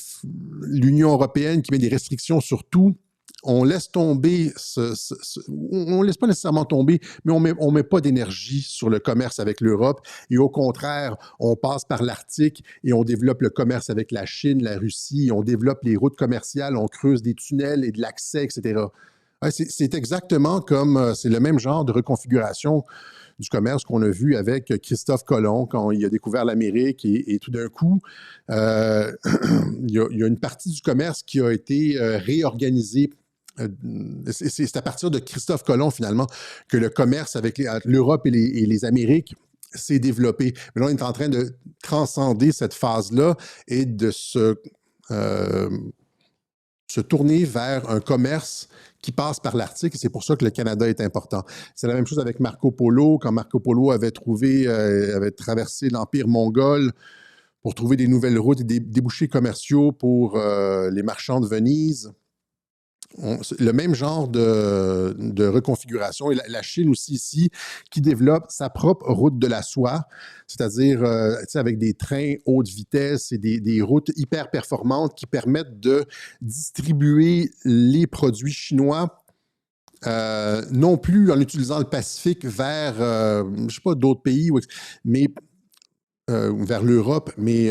l'Union européenne qui met des restrictions sur tout. On laisse tomber, on ne laisse pas nécessairement tomber, mais on met pas d'énergie sur le commerce avec l'Europe. Et au contraire, on passe par l'Arctique et on développe le commerce avec la Chine, la Russie, on développe les routes commerciales, on creuse des tunnels et de l'accès, etc. Ouais, c'est exactement comme, c'est le même genre de reconfiguration du commerce qu'on a vu avec Christophe Colomb quand il a découvert l'Amérique et tout d'un coup, il y a une partie du commerce qui a été réorganisée. C'est à partir de Christophe Colomb, finalement, que le commerce avec l'Europe et les Amériques s'est développé. Mais là, on est en train de transcender cette phase-là et de se tourner vers un commerce qui passe par l'Arctique, et c'est pour ça que le Canada est important. C'est la même chose avec Marco Polo, quand Marco Polo avait traversé l'Empire mongol pour trouver des nouvelles routes et des débouchés commerciaux pour les marchands de Venise. Le même genre de reconfiguration. Et la Chine aussi ici, qui développe sa propre route de la soie, c'est-à-dire avec des trains haute vitesse et des routes hyper performantes qui permettent de distribuer les produits chinois non plus en utilisant le Pacifique vers, je ne sais pas, d'autres pays, mais vers l'Europe, mais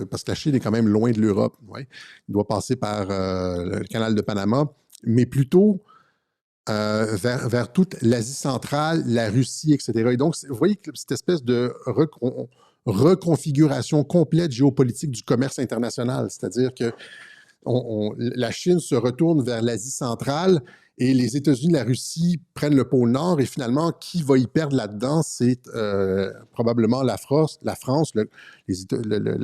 parce que la Chine est quand même loin de l'Europe. Ouais. Il doit passer par le canal de Panama, mais plutôt vers toute l'Asie centrale, la Russie, etc. Et donc, vous voyez que cette espèce de reconfiguration complète géopolitique du commerce international. C'est-à-dire que la Chine se retourne vers l'Asie centrale et les États-Unis et la Russie prennent le pôle Nord. Et finalement, qui va y perdre là-dedans? C'est probablement la France,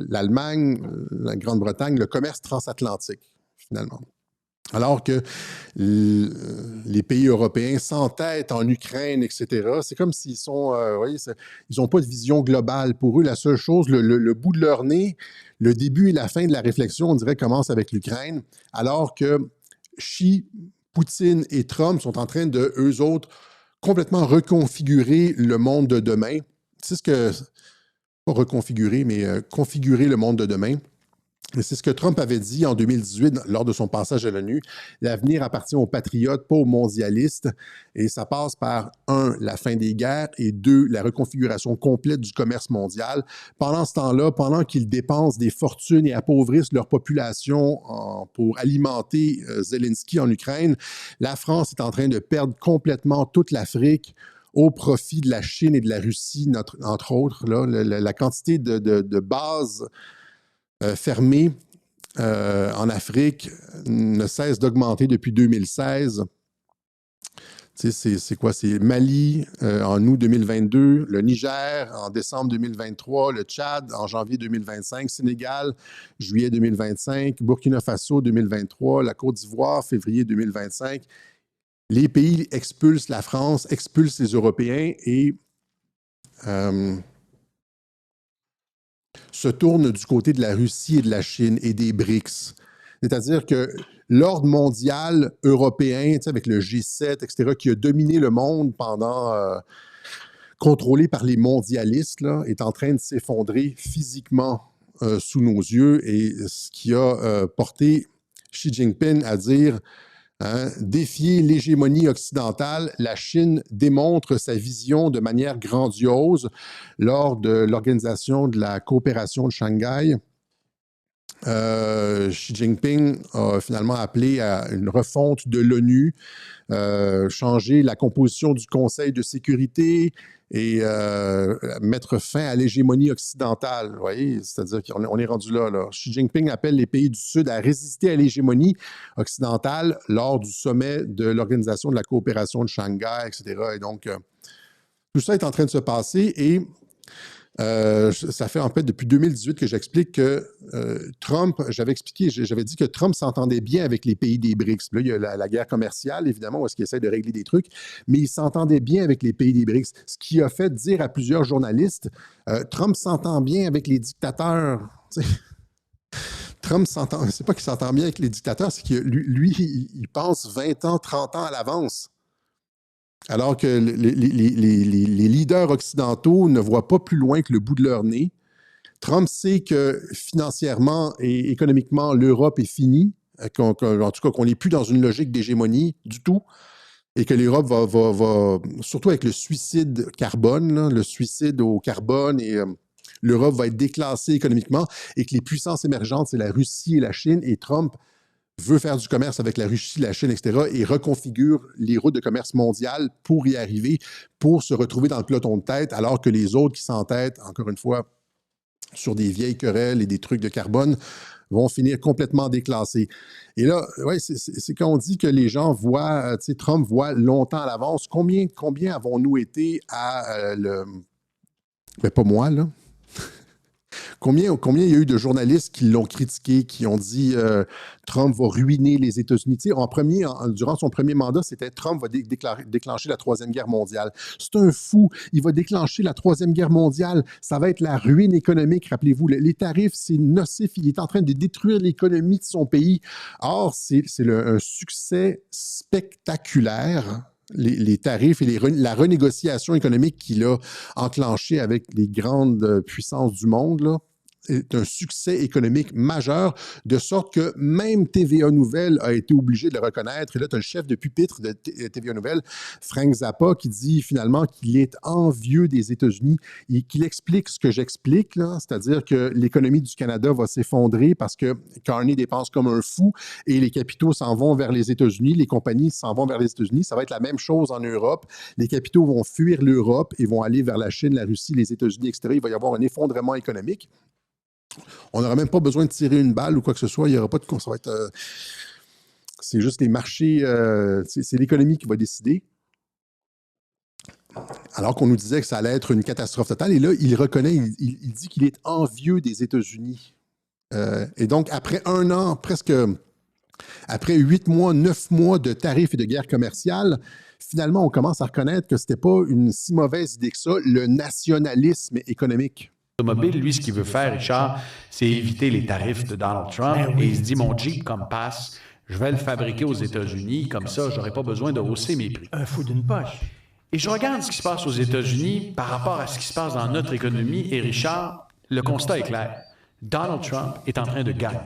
l'Allemagne, la Grande-Bretagne, le commerce transatlantique, finalement. Alors que les pays européens s'entêtent en Ukraine, etc., c'est comme s'ils sont, voyez, ils n'ont pas de vision globale. Pour eux, la seule chose, le bout de leur nez, le début et la fin de la réflexion, on dirait, commence avec l'Ukraine, alors que Xi, Poutine et Trump sont en train de, eux autres, complètement reconfigurer le monde de demain. C'est ce que, pas reconfigurer, mais configurer le monde de demain. Et c'est ce que Trump avait dit en 2018 lors de son passage à l'ONU. L'avenir appartient aux patriotes, pas aux mondialistes. Et ça passe par, 1, la fin des guerres et 2, la reconfiguration complète du commerce mondial. Pendant ce temps-là, pendant qu'ils dépensent des fortunes et appauvrissent leur population pour alimenter Zelensky en Ukraine, la France est en train de perdre complètement toute l'Afrique au profit de la Chine et de la Russie, entre autres. Là, la quantité de bases fermées en Afrique ne cesse d'augmenter depuis 2016. C'est quoi? C'est Mali en août 2022, le Niger en décembre 2023, le Tchad en janvier 2025, Sénégal, juillet 2025, Burkina Faso 2023, la Côte d'Ivoire, février 2025. Les pays expulsent la France, expulsent les Européens et se tourne du côté de la Russie et de la Chine et des BRICS. C'est-à-dire que l'ordre mondial européen, avec le G7, etc., qui a dominé le monde contrôlé par les mondialistes, là, est en train de s'effondrer physiquement sous nos yeux, et ce qui a porté Xi Jinping à dire défier l'hégémonie occidentale, la Chine démontre sa vision de manière grandiose lors de l'organisation de la coopération de Shanghai. Xi Jinping a finalement appelé à une refonte de l'ONU, changer la composition du Conseil de sécurité et mettre fin à l'hégémonie occidentale. Vous voyez, c'est-à-dire qu'on est rendu là. Xi Jinping appelle les pays du Sud à résister à l'hégémonie occidentale lors du sommet de l'Organisation de la coopération de Shanghai, etc. Et donc, tout ça est en train de se passer et ça fait en fait depuis 2018 que j'explique que Trump, j'avais dit que Trump s'entendait bien avec les pays des BRICS. Là, il y a la guerre commerciale, évidemment, où est-ce qu'il essaie de régler des trucs, mais il s'entendait bien avec les pays des BRICS. Ce qui a fait dire à plusieurs journalistes, Trump s'entend bien avec les dictateurs. Trump s'entend, c'est pas qu'il s'entend bien avec les dictateurs, c'est que lui, il pense 20 ans, 30 ans à l'avance. Alors que les leaders occidentaux ne voient pas plus loin que le bout de leur nez. Trump sait que financièrement et économiquement, l'Europe est finie, en tout cas qu'on n'est plus dans une logique d'hégémonie du tout, et que l'Europe va surtout avec le suicide carbone, là, le suicide au carbone, et l'Europe va être déclassée économiquement, et que les puissances émergentes, c'est la Russie et la Chine, et Trump veut faire du commerce avec la Russie, la Chine, etc., et reconfigure les routes de commerce mondiales pour y arriver, pour se retrouver dans le peloton de tête, alors que les autres qui s'entêtent, encore une fois, sur des vieilles querelles et des trucs de carbone, vont finir complètement déclassés. Et là, ouais, c'est quand on dit que les gens voient, Trump voit longtemps à l'avance. Combien avons-nous été à Mais pas moi, là. Combien il y a eu de journalistes qui l'ont critiqué, qui ont dit Trump va ruiner les États-Unis. Durant son premier mandat, c'était Trump va déclencher la Troisième Guerre mondiale. C'est un fou. Il va déclencher la Troisième Guerre mondiale. Ça va être la ruine économique. Rappelez-vous, les tarifs, c'est nocif. Il est en train de détruire l'économie de son pays. Or, c'est un succès spectaculaire. Les tarifs et la renégociation économique qu'il a enclenchée avec les grandes puissances du monde, là. est un succès économique majeur, de sorte que même TVA Nouvelle a été obligé de le reconnaître. Et là, tu as le chef de pupitre de TVA Nouvelle, Frank Zappa, qui dit finalement qu'il est envieux des États-Unis et qu'il explique ce que j'explique, là, c'est-à-dire que l'économie du Canada va s'effondrer parce que Carney dépense comme un fou et les capitaux s'en vont vers les États-Unis, les compagnies s'en vont vers les États-Unis. Ça va être la même chose en Europe. Les capitaux vont fuir l'Europe et vont aller vers la Chine, la Russie, les États-Unis, etc. Il va y avoir un effondrement économique. On n'aura même pas besoin de tirer une balle ou quoi que ce soit. Il n'y aura pas de... Ça va être, c'est juste les marchés, c'est l'économie qui va décider. Alors qu'on nous disait que ça allait être une catastrophe totale. Et là, il reconnaît, il dit qu'il est envieux des États-Unis. Et donc, après un an, presque... Après 8 mois, 9 mois de tarifs et de guerre commerciale, finalement, on commence à reconnaître que ce n'était pas une si mauvaise idée que ça, le nationalisme économique. Automobile, lui, ce qu'il veut faire, Richard, c'est éviter les tarifs de Donald Trump. Et il se dit, mon Jeep comme passe, je vais le fabriquer aux États-Unis, comme ça, je n'aurai pas besoin de hausser mes prix. Un fou d'une poche. Et je regarde ce qui se passe aux États-Unis par rapport à ce qui se passe dans notre économie. Et Richard, le constat est clair. Donald Trump est en train de gagner.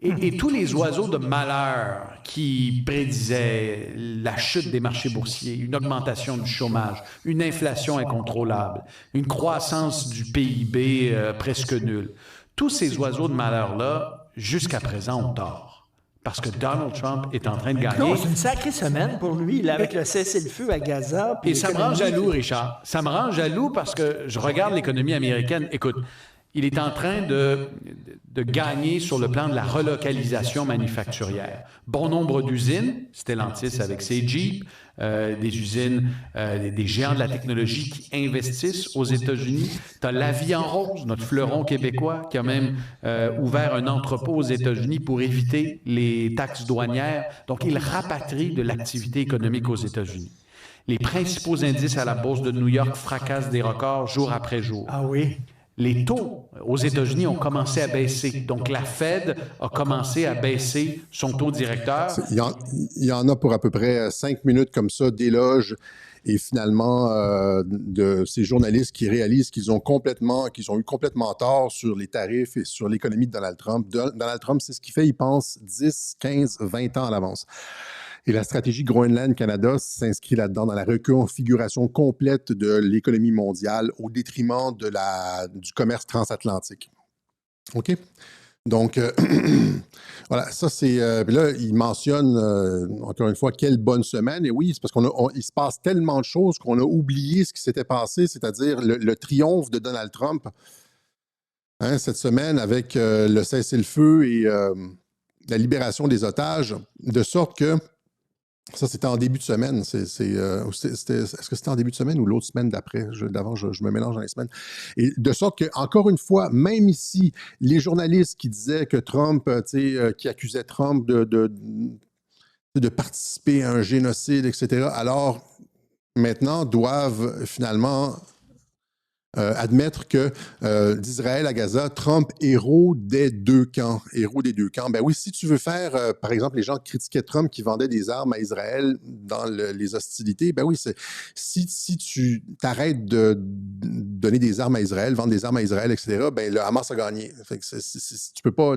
Et tous les oiseaux de malheur qui prédisaient la chute des marchés boursiers, une augmentation du chômage, une inflation incontrôlable, une croissance du PIB presque nulle, tous ces oiseaux de malheur-là, jusqu'à présent, ont tort. Parce que Donald Trump est en train de gagner. Non, c'est une sacrée semaine pour lui, là, avec le cessez-le-feu à Gaza. Et ça me rend jaloux, Richard. Ça me rend jaloux parce que je regarde l'économie américaine. Écoute, il est en train de gagner sur le plan de la relocalisation manufacturière. Bon nombre d'usines, Stellantis avec ses Jeeps, des usines, des géants de la technologie qui investissent aux États-Unis. Tu as La Vie en Rose, notre fleuron québécois, qui a même ouvert un entrepôt aux États-Unis pour éviter les taxes douanières. Donc, il rapatrie de l'activité économique aux États-Unis. Les principaux indices à la bourse de New York fracassent des records jour après jour. Ah oui. Les taux aux États-Unis ont commencé à baisser. Donc, la Fed a commencé à baisser son taux directeur. Il y en a pour à peu près 5 minutes comme ça d'éloges et finalement de ces journalistes qui réalisent qu'ils ont eu complètement tort sur les tarifs et sur l'économie de Donald Trump. Donald Trump, c'est ce qu'il fait, il pense 10, 15, 20 ans à l'avance. Et la stratégie Groenland-Canada s'inscrit là-dedans, dans la reconfiguration complète de l'économie mondiale au détriment du commerce transatlantique. OK? Donc, voilà, ça c'est... là, il mentionne, encore une fois, quelle bonne semaine. Et oui, c'est parce qu'il se passe tellement de choses qu'on a oublié ce qui s'était passé, c'est-à-dire le triomphe de Donald Trump cette semaine avec le cessez-le-feu et la libération des otages, de sorte que ça, c'était en début de semaine. Est-ce que c'était en début de semaine ou l'autre semaine d'après? D'avant, je me mélange dans les semaines. Et de sorte que, encore une fois, même ici, les journalistes qui disaient que Trump, qui accusaient Trump de participer à un génocide, etc., alors maintenant doivent finalement admettre que d'Israël à Gaza, Trump, héros des deux camps. Héros des deux camps. Ben oui, si tu veux faire, par exemple, les gens critiquaient Trump qui vendait des armes à Israël dans les hostilités, ben oui, si tu t'arrêtes de donner des armes à Israël, vendre des armes à Israël, etc., ben le Hamas a gagné. Fait que tu peux pas,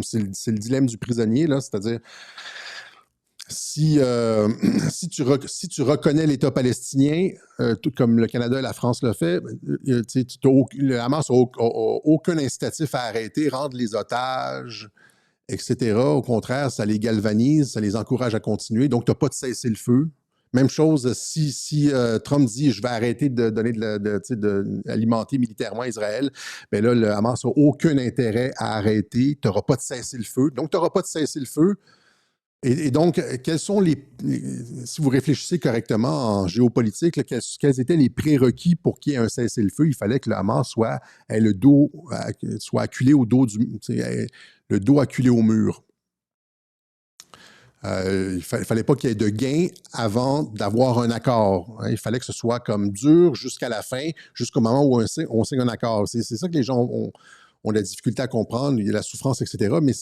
c'est le dilemme du prisonnier, là, c'est-à-dire si tu reconnais l'État palestinien, tout comme le Canada et la France le fait, le Hamas n'a aucun incitatif à arrêter, rendre les otages, etc. Au contraire, ça les galvanise, ça les encourage à continuer. Donc, tu n'as pas de cessez-le-feu. Même chose, si Trump dit « je vais arrêter de donner d'alimenter militairement Israël », bien là, le Hamas n'a aucun intérêt à arrêter. Tu n'auras pas de cessez-le-feu. Donc, tu n'auras pas de cessez-le-feu. Et donc, quels sont si vous réfléchissez correctement en géopolitique, là, quels étaient les prérequis pour qu'il y ait un cessez-le-feu? Il fallait que le Hamas soit acculé au dos le dos acculé au mur. Il ne fallait pas qu'il y ait de gain avant d'avoir un accord. Il fallait que ce soit comme dur jusqu'à la fin, jusqu'au moment où on signe un accord. C'est ça que les gens ont de la difficulté à comprendre. Il y a la souffrance, etc. Mais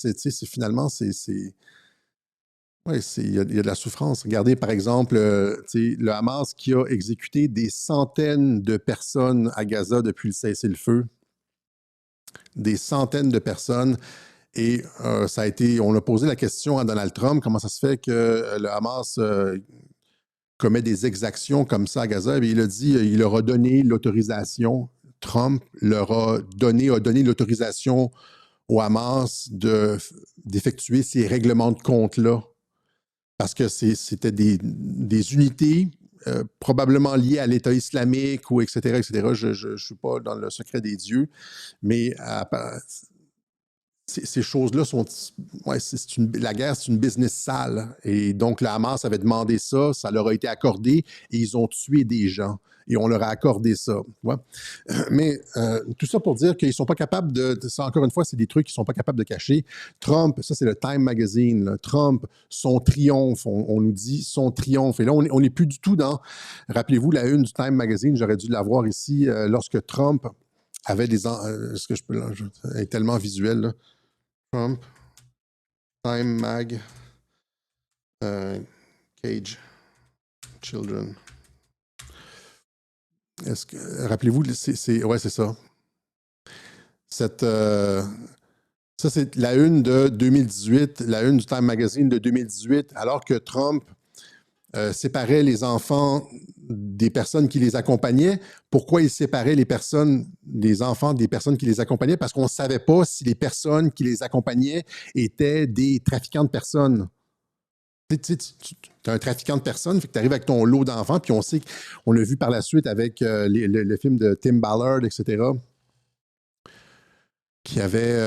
finalement, oui, il y a de la souffrance. Regardez, par exemple, le Hamas qui a exécuté des centaines de personnes à Gaza depuis le cessez-le-feu. des centaines de personnes. Et on a posé la question à Donald Trump, comment ça se fait que le Hamas commet des exactions comme ça à Gaza? Et il a dit, il leur a donné l'autorisation, Trump a donné l'autorisation au Hamas d'effectuer ces règlements de compte-là. Parce que c'était des unités probablement liées à l'État islamique ou etc. Je ne suis pas dans le secret des dieux, mais ces choses-là sont... Ouais, la guerre, c'est une business sale. Et donc, le Hamas avait demandé ça, ça leur a été accordé et ils ont tué des gens. Et on leur a accordé ça. Ouais. Mais tout ça pour dire qu'ils ne sont pas capables ça, encore une fois, c'est des trucs qu'ils ne sont pas capables de cacher. Trump, ça c'est le Time Magazine, là. Trump, son triomphe, on nous dit son triomphe. Et là, on n'est plus du tout dans... Rappelez-vous, la une du Time Magazine, j'aurais dû l'avoir ici, lorsque Trump avait des... Est-ce que je peux... Elle est tellement visuelle, là. Trump, Time Mag, Cage, Children. Rappelez-vous, ouais, c'est ça. Ça, c'est la une de 2018, la une du Time Magazine de 2018, alors que Trump séparait les enfants des personnes qui les accompagnaient. Pourquoi il séparait les enfants des personnes qui les accompagnaient? Parce qu'on ne savait pas si les personnes qui les accompagnaient étaient des trafiquants de personnes. Tu es un trafiquant de personnes, fait que tu arrives avec ton lot d'enfants, puis on l'a vu par la suite avec le film de Tim Ballard, etc., qui avait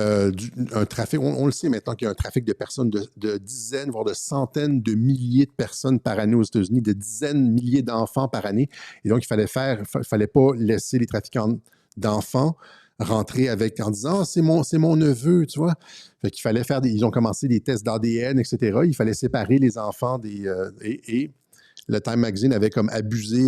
un trafic, on le sait maintenant qu'il y a un trafic de personnes de dizaines, voire de centaines de milliers de personnes par année aux États-Unis, de dizaines de milliers d'enfants par année. Et donc, il fallait pas laisser les trafiquants d'enfants rentrer en disant « c'est mon neveu », tu vois. Fait qu'il fallait ils ont commencé des tests d'ADN, etc. Il fallait séparer les enfants et le Time Magazine avait comme abusé,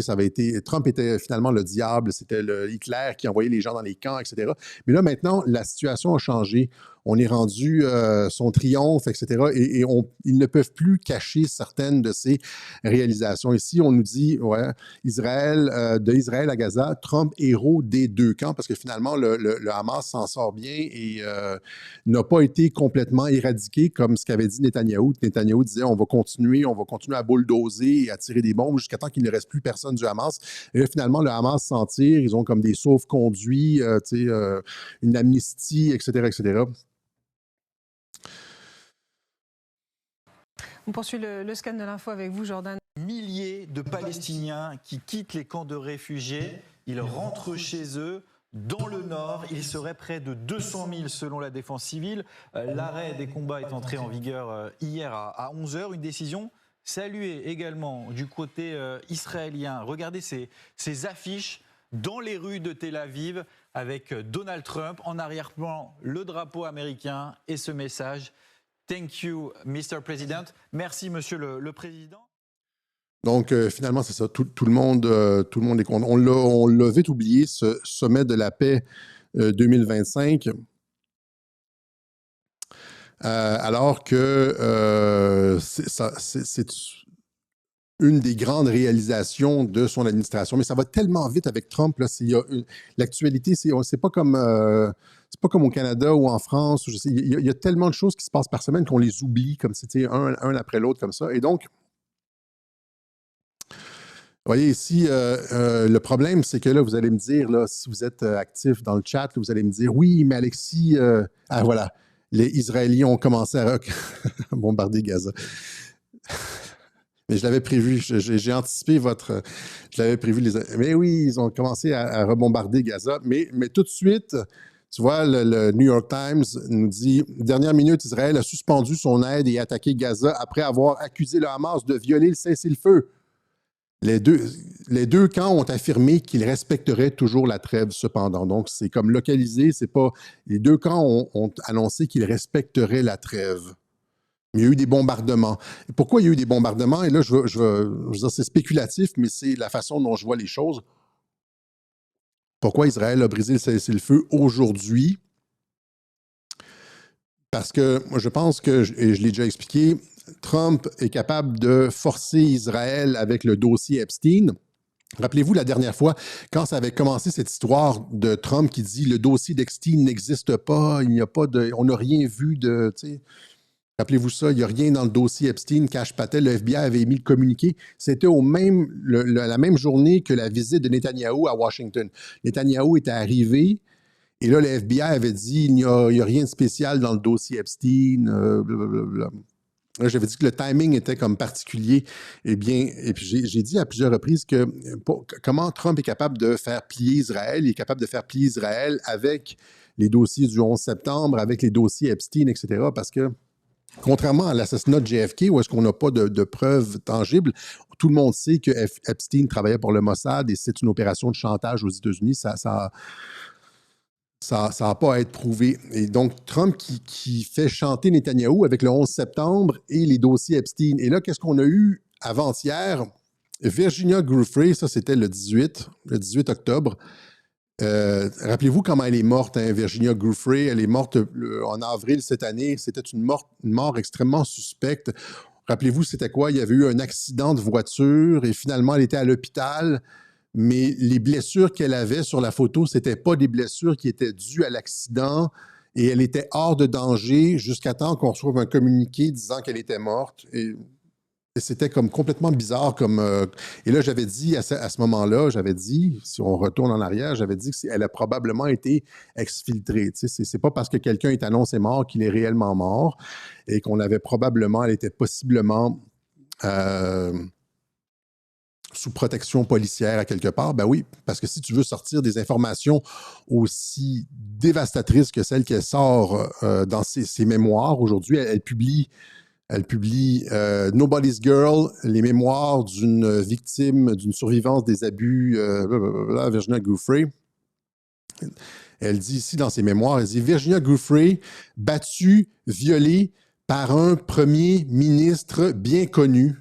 Trump était finalement le diable, c'était le Hitler qui envoyait les gens dans les camps, etc. Mais là, maintenant, la situation a changé. On est rendu son triomphe, etc. Et ils ne peuvent plus cacher certaines de ces réalisations. Ici, on nous dit, ouais, de Israël à Gaza, Trump héros des deux camps, parce que finalement, le Hamas s'en sort bien et n'a pas été complètement éradiqué comme ce qu'avait dit Netanyahou. Netanyahou disait, on va continuer à bulldozer et à tirer des bombes jusqu'à temps qu'il ne reste plus personne du Hamas. Et là, finalement, le Hamas s'en tire. Ils ont comme des sauve-conduits, une amnistie, etc., etc. On poursuit le scan de l'info avec vous, Jordan. Milliers de Palestiniens qui quittent les camps de réfugiés. Ils rentrent chez eux. Dans le nord, il serait près de 200 000 selon la défense civile. L'arrêt des combats est entré en vigueur hier à 11h. Une décision saluée également du côté israélien. Regardez ces affiches dans les rues de Tel Aviv avec Donald Trump. En arrière-plan, le drapeau américain et ce message. Thank you, Mr. President. Merci, Monsieur le Président. Donc, finalement, c'est ça. Tout le monde est content. On l'a vite oublié, ce sommet de la paix 2025. Alors que c'est une des grandes réalisations de son administration. Mais ça va tellement vite avec Trump. L'actualité, c'est pas comme au Canada ou en France. Il y a tellement de choses qui se passent par semaine qu'on les oublie comme c'était un après l'autre comme ça. Et donc, vous voyez ici, le problème, c'est que là, vous allez me dire, là, si vous êtes actif dans le chat, là, vous allez me dire, oui, mais Alexis, voilà, les Israéliens ont commencé à bombarder Gaza. Mais je l'avais prévu, j'ai anticipé je l'avais prévu. Mais oui, ils ont commencé à rebombarder Gaza, mais tout de suite, tu vois, le New York Times nous dit, dernière minute, Israël a suspendu son aide et attaqué Gaza après avoir accusé le Hamas de violer le cessez-le-feu. Les deux camps ont affirmé qu'ils respecteraient toujours la trêve, cependant. Donc, c'est comme localisé, c'est pas... Les deux camps ont annoncé qu'ils respecteraient la trêve. Mais il y a eu des bombardements. Et pourquoi il y a eu des bombardements? Et là, je veux dire, c'est spéculatif, mais c'est la façon dont je vois les choses. Pourquoi Israël a brisé le cessez-le-feu aujourd'hui? Parce que moi, je pense que, et je l'ai déjà expliqué, Trump est capable de forcer Israël avec le dossier Epstein Rappelez-vous la dernière fois, quand ça avait commencé cette histoire de Trump qui dit le dossier d'Epstein n'existe pas, il n'y a pas de, on n'a rien vu de, tu sais. Rappelez-vous ça, il n'y a rien dans le dossier Epstein. Kash Patel, le FBI avait émis le communiqué. C'était la même journée que la visite de Netanyahou à Washington. Netanyahou était arrivé et là, le FBI avait dit il n'y a rien de spécial dans le dossier Epstein, blablabla. Là, j'avais dit que le timing était comme particulier. Eh bien, et puis j'ai dit à plusieurs reprises que comment Trump est capable de faire plier Israël. Il est capable de faire plier Israël avec les dossiers du 11 septembre, avec les dossiers Epstein, etc. Parce que, contrairement à l'assassinat de JFK, où est-ce qu'on n'a pas de preuves tangibles, tout le monde sait que Epstein travaillait pour le Mossad et c'est une opération de chantage aux États-Unis. Ça n'a pas à être prouvé. Et donc, Trump qui fait chanter Netanyahou avec le 11 septembre et les dossiers Epstein. Et là, qu'est-ce qu'on a eu avant-hier? Virginia Giuffre, ça c'était le 18 octobre. Rappelez-vous comment elle est morte, hein, Virginia Giuffre. Elle est morte en avril cette année. C'était une mort extrêmement suspecte. Rappelez-vous, c'était quoi? Il y avait eu un accident de voiture et finalement, elle était à l'hôpital. Mais les blessures qu'elle avait sur la photo, ce n'étaient pas des blessures qui étaient dues à l'accident et elle était hors de danger jusqu'à temps qu'on reçoive un communiqué disant qu'elle était morte. Et c'était comme complètement bizarre. Et là, j'avais dit à ce moment-là, si on retourne en arrière, j'avais dit qu'elle a probablement été exfiltrée. Tu sais, c'est pas parce que quelqu'un est annoncé mort qu'il est réellement mort et qu'on avait probablement, elle était possiblement sous protection policière à quelque part. Ben oui, parce que si tu veux sortir des informations aussi dévastatrices que celles qu'elle sort dans ses mémoires aujourd'hui, elle publie Nobody's Girl, les mémoires d'une victime, d'une survivance des abus, Virginia Giuffre. Elle dit ici dans ses mémoires, elle dit Virginia Giuffre, battue, violée par un premier ministre bien connu,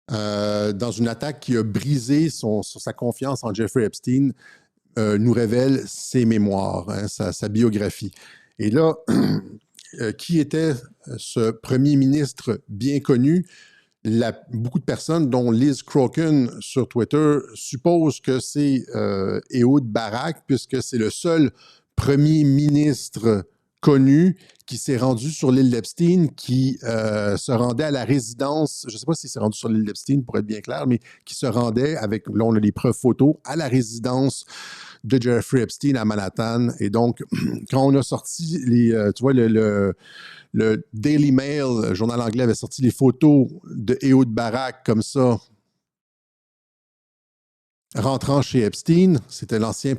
dans une attaque qui a brisé sa confiance en Jeffrey Epstein, nous révèle ses mémoires, hein, sa biographie. Et là, qui était ce premier ministre bien connu? Beaucoup de personnes, dont Liz Crokin sur Twitter, supposent que c'est Ehud Barak, puisque c'est le seul premier ministre connu qui s'est rendu sur l'île d'Epstein, qui se rendait à la résidence, je ne sais pas s'il s'est rendu sur l'île d'Epstein pour être bien clair, mais qui se rendait avec, là on a les preuves photos, à la résidence de Jeffrey Epstein à Manhattan. Et donc, quand on a sorti tu vois, le Daily Mail, le journal anglais, avait sorti les photos de Ehud Barak comme ça, rentrant chez Epstein. C'était l'ancien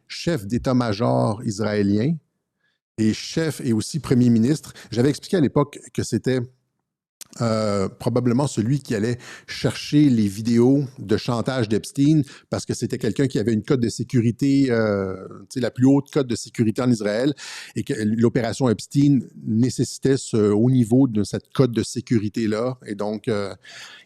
chef d'état-major israélien et chef et aussi premier ministre. J'avais expliqué à l'époque que c'était probablement celui qui allait chercher les vidéos de chantage d'Epstein parce que c'était quelqu'un qui avait une cote de sécurité, la plus haute cote de sécurité en Israël, et que l'opération Epstein nécessitait ce haut niveau de cette cote de sécurité-là. Et donc,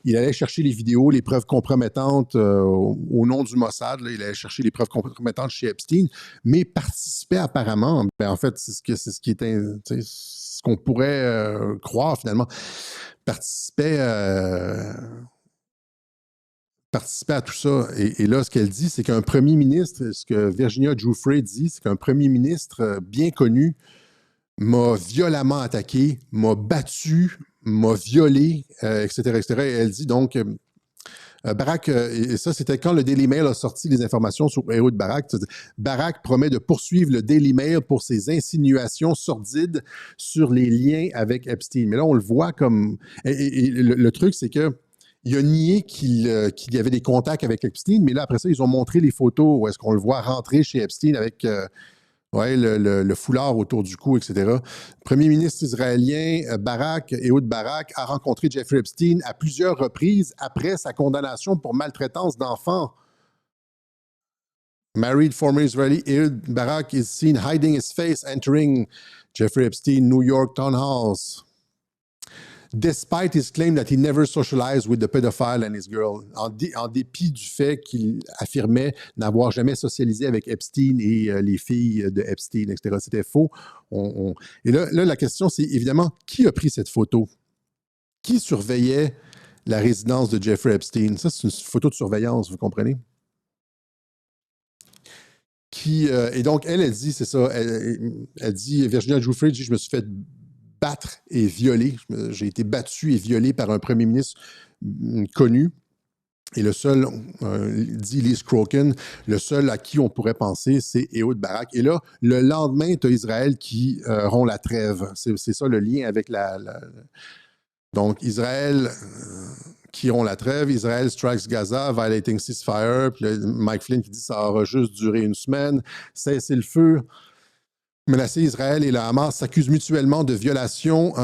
il allait chercher les vidéos, les preuves compromettantes au nom du Mossad. Là, il allait chercher les preuves compromettantes chez Epstein, mais participait apparemment, en fait, c'est ce qui était, ce qu'on pourrait croire finalement, participait à tout ça. Et là, ce qu'elle dit, c'est qu'un premier ministre, ce que Virginia Giuffre dit, c'est qu'un premier ministre bien connu m'a violemment attaqué, m'a battu, m'a violé, etc., etc. Et elle dit donc, Barak, et ça c'était quand le Daily Mail a sorti les informations sur Ehud Barak. Barak promet de poursuivre le Daily Mail pour ses insinuations sordides sur les liens avec Epstein. Mais là, on le voit comme... Et le truc, c'est que il a nié qu'il y avait des contacts avec Epstein, mais là, après ça, ils ont montré les photos où est-ce qu'on le voit rentrer chez Epstein avec... le foulard autour du cou, etc. Le premier ministre israélien, Ehud Barak, a rencontré Jeffrey Epstein à plusieurs reprises après sa condamnation pour maltraitance d'enfants. Married former Israeli Ehud Barak is seen hiding his face entering Jeffrey Epstein New York townhouse, despite his claim that he never socialized with the pedophile and his girl. En dépit du fait qu'il affirmait n'avoir jamais socialisé avec Epstein et les filles de Epstein, etc. C'était faux. Et là, la question, c'est évidemment, qui a pris cette photo? Qui surveillait la résidence de Jeffrey Epstein. Ça, c'est une photo de surveillance, vous comprenez? Et donc, elle dit, c'est ça, elle dit, Virginia Giuffre dit, je me suis fait battre et violer. J'ai été battu et violé par un premier ministre connu. Et le seul, dit Liz Crokin, le seul à qui on pourrait penser, c'est Ehud Barak. Et là, le lendemain, tu as Israël qui rompt la trêve. C'est ça le lien avec Donc, Israël qui rompt la trêve, Israël strikes Gaza, violating ceasefire. Puis là, Mike Flynn qui dit que ça aura juste duré une semaine. Cessez le feu. Menacer Israël et le Hamas s'accusent mutuellement de violation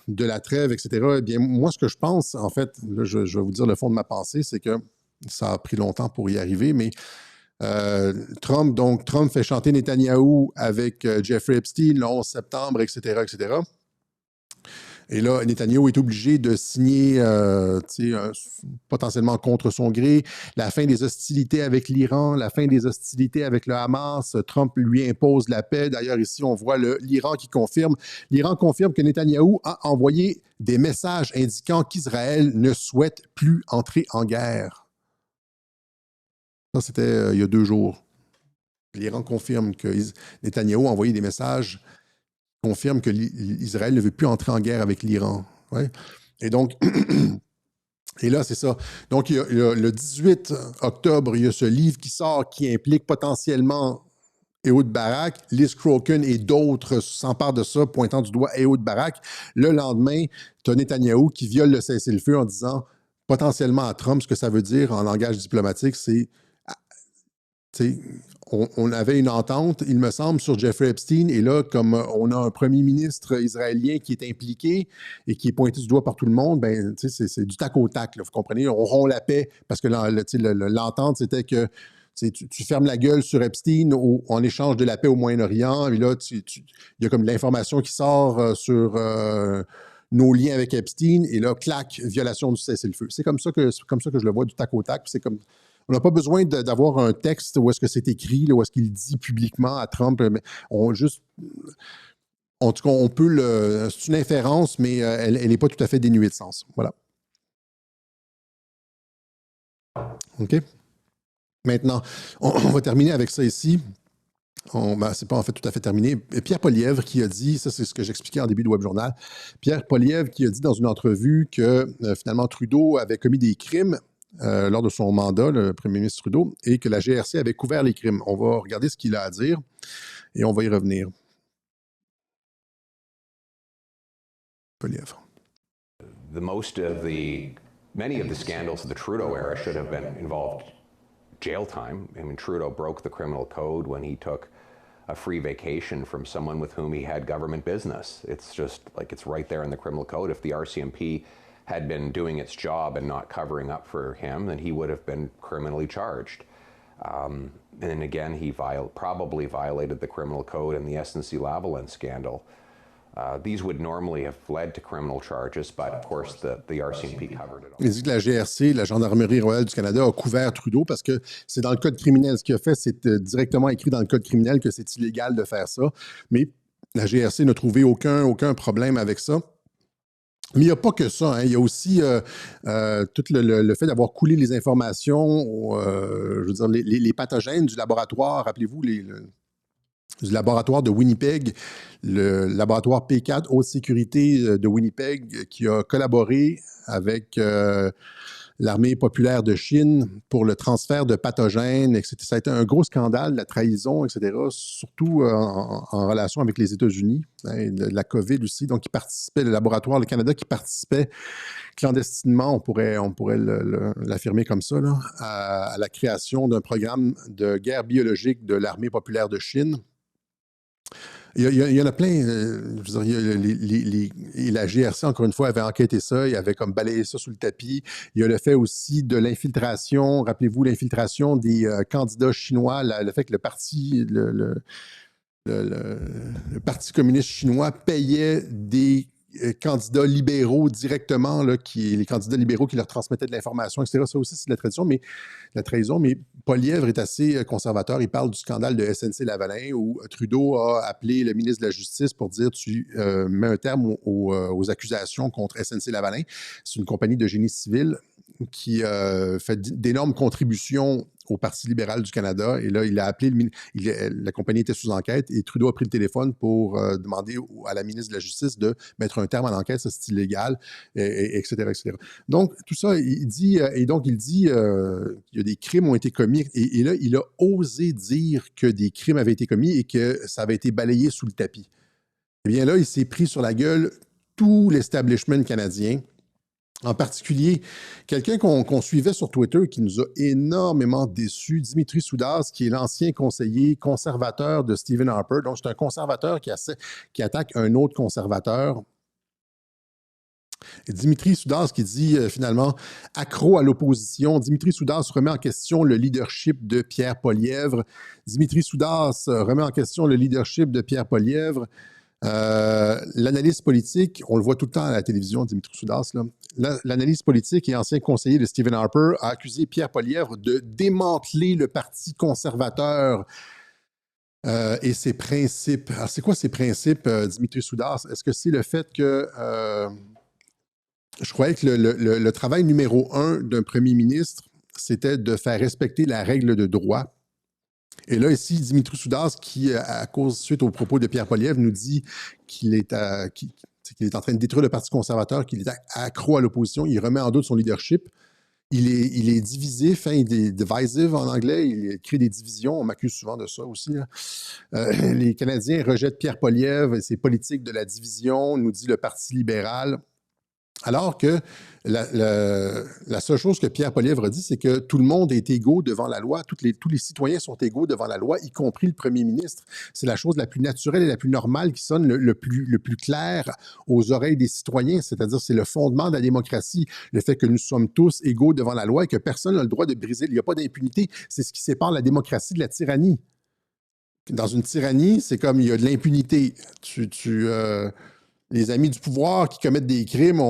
de la trêve, etc. Eh bien, moi, ce que je pense, en fait, là, je vais vous dire le fond de ma pensée, c'est que ça a pris longtemps pour y arriver, mais Trump fait chanter Netanyahou avec Jeffrey Epstein le 11 septembre, etc., etc. Et là, Netanyahou est obligé de signer, potentiellement contre son gré, la fin des hostilités avec l'Iran, la fin des hostilités avec le Hamas. Trump lui impose la paix. D'ailleurs, ici, on voit l'Iran qui confirme. L'Iran confirme que Netanyahou a envoyé des messages indiquant qu'Israël ne souhaite plus entrer en guerre. Ça, c'était il y a 2 jours. L'Iran confirme que Netanyahou a envoyé des messages confirme que l'Israël ne veut plus entrer en guerre avec l'Iran. Ouais. Et donc, et là, c'est ça. Donc, le 18 octobre, il y a ce livre qui sort qui implique potentiellement Ehud Barak. Liz Crokin et d'autres s'emparent de ça, pointant du doigt Ehud Barak. Le lendemain, tu as Netanyahou qui viole le cessez-le-feu en disant potentiellement à Trump, ce que ça veut dire en langage diplomatique, c'est on avait une entente, il me semble, sur Jeffrey Epstein, et là, comme on a un premier ministre israélien qui est impliqué et qui est pointé du doigt par tout le monde, ben, c'est du tac au tac, là, vous comprenez? On rompt la paix parce que l'entente, c'était que tu fermes la gueule sur Epstein en échange de la paix au Moyen-Orient, et là, il y a comme de l'information qui sort sur nos liens avec Epstein, et là, clac, violation du cessez-le-feu. C'est comme ça que je le vois, du tac au tac. C'est comme... On n'a pas besoin d'avoir un texte où est-ce que c'est écrit, là, où est-ce qu'il dit publiquement à Trump. Mais en tout cas, on peut c'est une inférence, mais elle n'est pas tout à fait dénuée de sens. Voilà. OK? Maintenant, on va terminer avec ça ici. C'est pas en fait tout à fait terminé. Pierre Poilievre qui a dit, ça c'est ce que j'expliquais en début de Web Journal, Pierre Poilievre qui a dit dans une entrevue que finalement Trudeau avait commis des crimes lors de son mandat, le premier ministre Trudeau, et que la GRC avait couvert les crimes. On va regarder ce qu'il a à dire et on va y revenir. Poilievre. Many of the scandals of the Trudeau era should have been involved jail time. I mean, Trudeau broke the criminal code when he took a free vacation from someone with whom he had government business. It's just like it's right there in the criminal code. If the RCMP had been doing its job and not covering up for him, then he would have been criminally charged. And then again, he probably violated the criminal code in the SNC-Lavalin scandal. These would normally have led to criminal charges, but of course the RCMP covered it all. Il dit que la GRC, la Gendarmerie royale du Canada, a couvert Trudeau parce que c'est dans le code criminel. Ce qu'il a fait, c'est directement écrit dans le code criminel que c'est illégal de faire ça. Mais la GRC n'a trouvé aucun problème avec ça. Mais il n'y a pas que ça. Hein. Il y a aussi tout le fait d'avoir coulé les informations, je veux dire, les pathogènes du laboratoire. Rappelez-vous, du laboratoire de Winnipeg, le laboratoire P4 Haute Sécurité de Winnipeg, qui a collaboré avec l'armée populaire de Chine pour le transfert de pathogènes, etc. Ça a été un gros scandale, la trahison, etc., surtout en relation avec les États-Unis, hein, de la COVID aussi. Donc, qui participait, le laboratoire, le Canada, qui participait clandestinement, on pourrait l'affirmer comme ça, là, à la création d'un programme de guerre biologique de l'armée populaire de Chine. Il y en a plein. Je veux dire, la GRC, encore une fois, avait enquêté ça. Il avait comme balayé ça sous le tapis. Il y a le fait aussi de l'infiltration. Rappelez-vous l'infiltration des candidats chinois. Le fait que le Parti communiste chinois payait des candidats libéraux directement, là, les candidats libéraux qui leur transmettaient de l'information, etc. Ça aussi, c'est de la trahison. Mais Poilievre est assez conservateur. Il parle du scandale de SNC-Lavalin où Trudeau a appelé le ministre de la Justice pour dire tu mets un terme aux accusations contre SNC-Lavalin. C'est une compagnie de génie civil qui fait d'énormes contributions au Parti libéral du Canada. Et là, il a appelé, la compagnie était sous enquête et Trudeau a pris le téléphone pour demander à la ministre de la Justice de mettre un terme à l'enquête, ça c'est illégal, etc., etc. Donc, tout ça, il dit, qu'il y a des crimes ont été commis et là, il a osé dire que des crimes avaient été commis et que ça avait été balayé sous le tapis. Eh bien là, il s'est pris sur la gueule tout l'establishment canadien. En particulier, quelqu'un qu'on suivait sur Twitter qui nous a énormément déçus, Dimitri Soudas, qui est l'ancien conseiller conservateur de Stephen Harper. Donc, c'est un conservateur qui attaque un autre conservateur. Et Dimitri Soudas qui dit finalement accro à l'opposition. Dimitri Soudas remet en question le leadership de Pierre Poilievre. Dimitri Soudas remet en question le leadership de Pierre Poilievre. L'analyse politique, on le voit tout le temps à la télévision, Dimitri Soudas, l'analyse politique et ancien conseiller de Stephen Harper a accusé Pierre Poilievre de démanteler le Parti conservateur et ses principes. Alors, c'est quoi ses principes, Dimitri Soudas? Est-ce que c'est le fait que... je croyais que le travail numéro 1 d'un premier ministre, c'était de faire respecter la règle de droit. Et là, ici, Dimitri Soudas, qui, suite aux propos de Pierre Poilievre, nous dit qu'il est en train de détruire le Parti conservateur, qu'il est accro à l'opposition. Il remet en doute son leadership. Il est divisif, il est divisive en anglais. Il crée des divisions. On m'accuse souvent de ça aussi. Les Canadiens rejettent Pierre Poilievre et ses politiques de la division, nous dit le Parti libéral. Alors que la seule chose que Pierre Poilievre a dit, c'est que tout le monde est égaux devant la loi. Tous les citoyens sont égaux devant la loi, y compris le premier ministre. C'est la chose la plus naturelle et la plus normale qui sonne le plus clair aux oreilles des citoyens. C'est-à-dire, c'est le fondement de la démocratie, le fait que nous sommes tous égaux devant la loi et que personne n'a le droit de briser. Il n'y a pas d'impunité. C'est ce qui sépare la démocratie de la tyrannie. Dans une tyrannie, c'est comme il y a de l'impunité. Les amis du pouvoir qui commettent des crimes,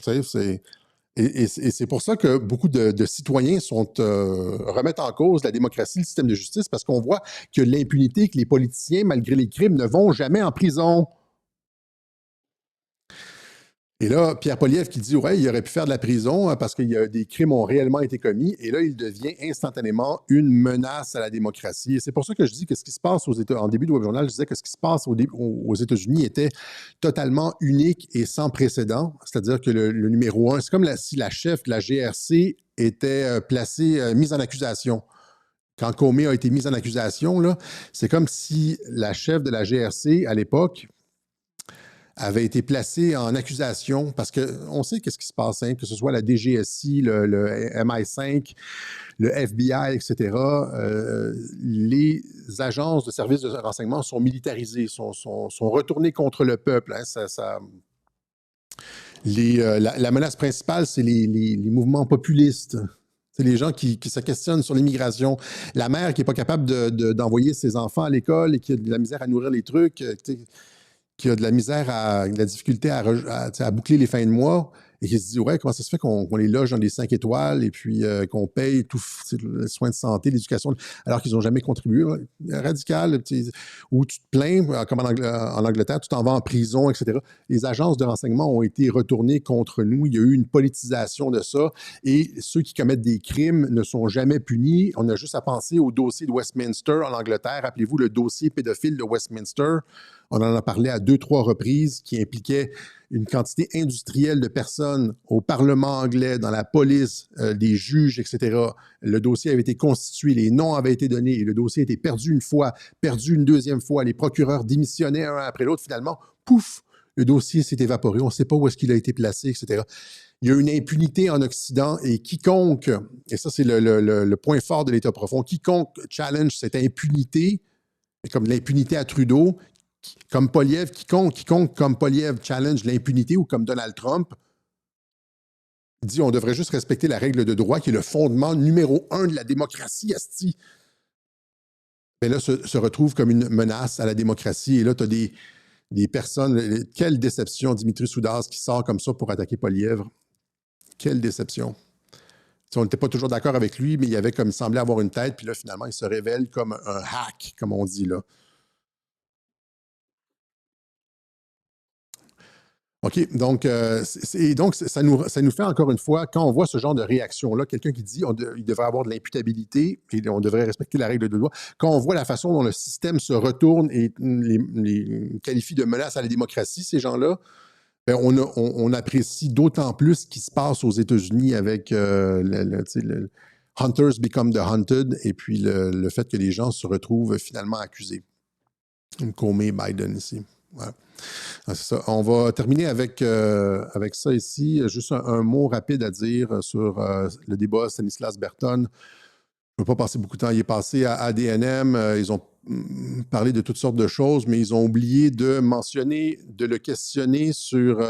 c'est pour ça que beaucoup de citoyens remettent en cause la démocratie, le système de justice, parce qu'on voit que l'impunité, que les politiciens, malgré les crimes, ne vont jamais en prison. Et là, Pierre Poilievre qui dit, ouais, il aurait pu faire de la prison parce que des crimes ont réellement été commis. Et là, il devient instantanément une menace à la démocratie. Et c'est pour ça que je dis que ce qui se passe en début de Web Journal, je disais que ce qui se passe aux États-Unis était totalement unique et sans précédent. C'est-à-dire que le numéro 1, c'est comme si la chef de la GRC était mise en accusation. Quand Comey a été mise en accusation, là, c'est comme si la chef de la GRC, à l'époque, avait été placé en accusation parce qu'on sait qu'est-ce qui se passe, hein, que ce soit la DGSI, le MI5, le FBI, etc. Les agences de services de renseignement sont militarisées, sont retournées contre le peuple. Hein, la menace principale, c'est les mouvements populistes. C'est les gens qui se questionnent sur l'immigration. La mère qui n'est pas capable d'envoyer ses enfants à l'école et qui a de la misère à nourrir les trucs, qui a de la misère, de la difficulté à boucler les fins de mois et qui se dit, ouais, comment ça se fait qu'on les loge dans des 5 étoiles et puis qu'on paye tous les soins de santé, l'éducation, alors qu'ils n'ont jamais contribué. Radical, où tu te plains, comme en Angleterre, tu t'en vas en prison, etc. Les agences de renseignement ont été retournées contre nous. Il y a eu une politisation de ça et ceux qui commettent des crimes ne sont jamais punis. On a juste à penser au dossier de Westminster en Angleterre. Rappelez-vous le dossier pédophile de Westminster. On en a parlé à 2-3 reprises, qui impliquait une quantité industrielle de personnes au Parlement anglais, dans la police, des juges, etc. Le dossier avait été constitué, les noms avaient été donnés, et le dossier a été perdu une fois, perdu une deuxième fois. Les procureurs démissionnaient un après l'autre. Finalement, pouf, le dossier s'est évaporé. On ne sait pas où est-ce qu'il a été placé, etc. Il y a une impunité en Occident et quiconque, et ça c'est le point fort de l'État profond, quiconque challenge cette impunité, comme l'impunité à Trudeau, comme Poilievre, quiconque comme Poilievre challenge l'impunité ou comme Donald Trump, dit on devrait juste respecter la règle de droit qui est le fondement numéro 1 de la démocratie, asti. Mais là, se retrouve comme une menace à la démocratie. Et là, tu as des personnes. Quelle déception, Dimitri Soudas qui sort comme ça pour attaquer Poilievre. Quelle déception. T'sais, on n'était pas toujours d'accord avec lui, mais il semblait avoir une tête, puis là, finalement, il se révèle comme un hack, comme on dit là. OK, donc, ça nous fait encore une fois, quand on voit ce genre de réaction-là, quelqu'un qui dit il devrait avoir de l'imputabilité et on devrait respecter la règle de loi, quand on voit la façon dont le système se retourne et les qualifie de menace à la démocratie, ces gens-là, ben on apprécie d'autant plus ce qui se passe aux États-Unis avec le Hunters become the hunted et puis le fait que les gens se retrouvent finalement accusés. Comey, Biden ici. Voilà. C'est ça. On va terminer avec ça ici. Juste un mot rapide à dire sur le débat Stanislas Berton. Je ne veux pas passer beaucoup de temps. Il est passé à ADNM. Ils ont parlé de toutes sortes de choses, mais ils ont oublié de le questionner sur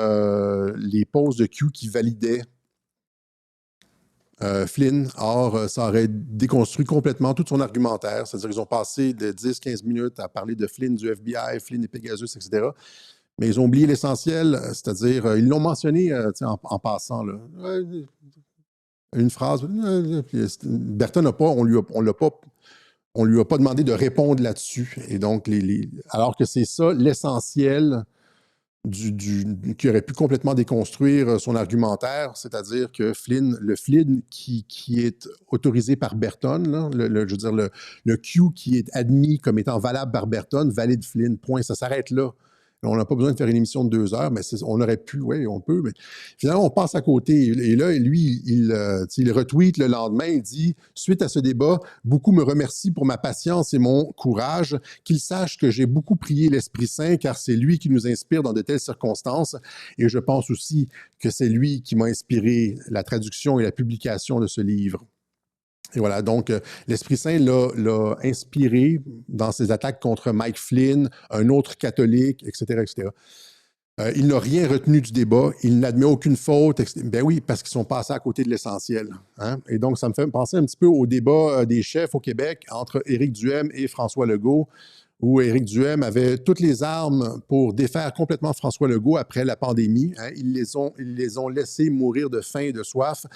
les poses de Q qui validaient Flynn. Or, ça aurait déconstruit complètement tout son argumentaire. C'est-à-dire qu'ils ont passé de 10-15 minutes à parler de Flynn, du FBI, Flynn et Pegasus, etc. Mais ils ont oublié l'essentiel, c'est-à-dire, ils l'ont mentionné en passant. Là. Une phrase. Berton n'a pas, on lui a pas demandé de répondre là-dessus. Et donc, alors que c'est ça l'essentiel qui aurait pu complètement déconstruire son argumentaire, c'est-à-dire que le Flynn qui est autorisé par Berton, là, je veux dire, le Q qui est admis comme étant valable par Berton, valide Flynn, point, ça s'arrête là. On n'a pas besoin de faire une émission de 2 heures, mais on aurait pu, oui, on peut, mais finalement, on passe à côté. Et là, lui, il retweet le lendemain, il dit « Suite à ce débat, beaucoup me remercient pour ma patience et mon courage, qu'ils sachent que j'ai beaucoup prié l'Esprit Saint, car c'est lui qui nous inspire dans de telles circonstances, et je pense aussi que c'est lui qui m'a inspiré la traduction et la publication de ce livre. » Et voilà, donc l'Esprit Saint l'a inspiré dans ses attaques contre Mike Flynn, un autre catholique, etc., etc. Il n'a rien retenu du débat, il n'admet aucune faute. Ben oui, parce qu'ils sont passés à côté de l'essentiel. Hein? Et donc, ça me fait penser un petit peu au débat des chefs au Québec entre Éric Duhem et François Legault, où Éric Duhem avait toutes les armes pour défaire complètement François Legault après la pandémie. Hein. Ils les ont laissés mourir de faim et de soif,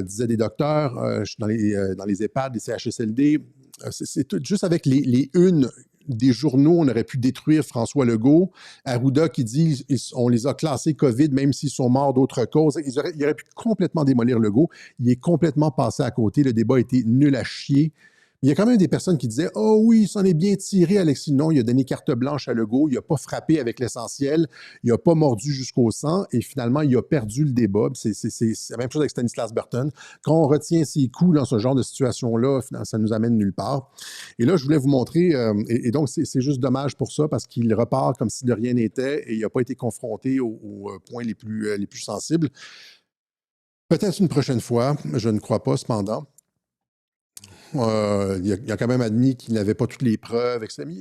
disaient des docteurs dans les EHPAD, les CHSLD. C'est tout, juste avec les unes des journaux, on aurait pu détruire François Legault. Arruda qui dit on les a classés COVID, même s'ils sont morts d'autres causes. Ils auraient pu complètement démolir Legault. Il est complètement passé à côté. Le débat a été nul à chier. Il y a quand même des personnes qui disaient « Oh oui, il s'en est bien tiré, Alexis. » Non, il a donné carte blanche à Legault, il n'a pas frappé avec l'essentiel, il n'a pas mordu jusqu'au sang et finalement, il a perdu le débat. C'est la même chose avec Stanislas Berton. Quand on retient ses coups dans ce genre de situation-là, ça nous amène nulle part. Et là, je voulais vous montrer, et donc c'est juste dommage pour ça parce qu'il repart comme si de rien n'était et il n'a pas été confronté aux points les plus sensibles. Peut-être une prochaine fois, je ne crois pas cependant. Il a quand même admis qu'il n'avait pas toutes les preuves, etc. Mais,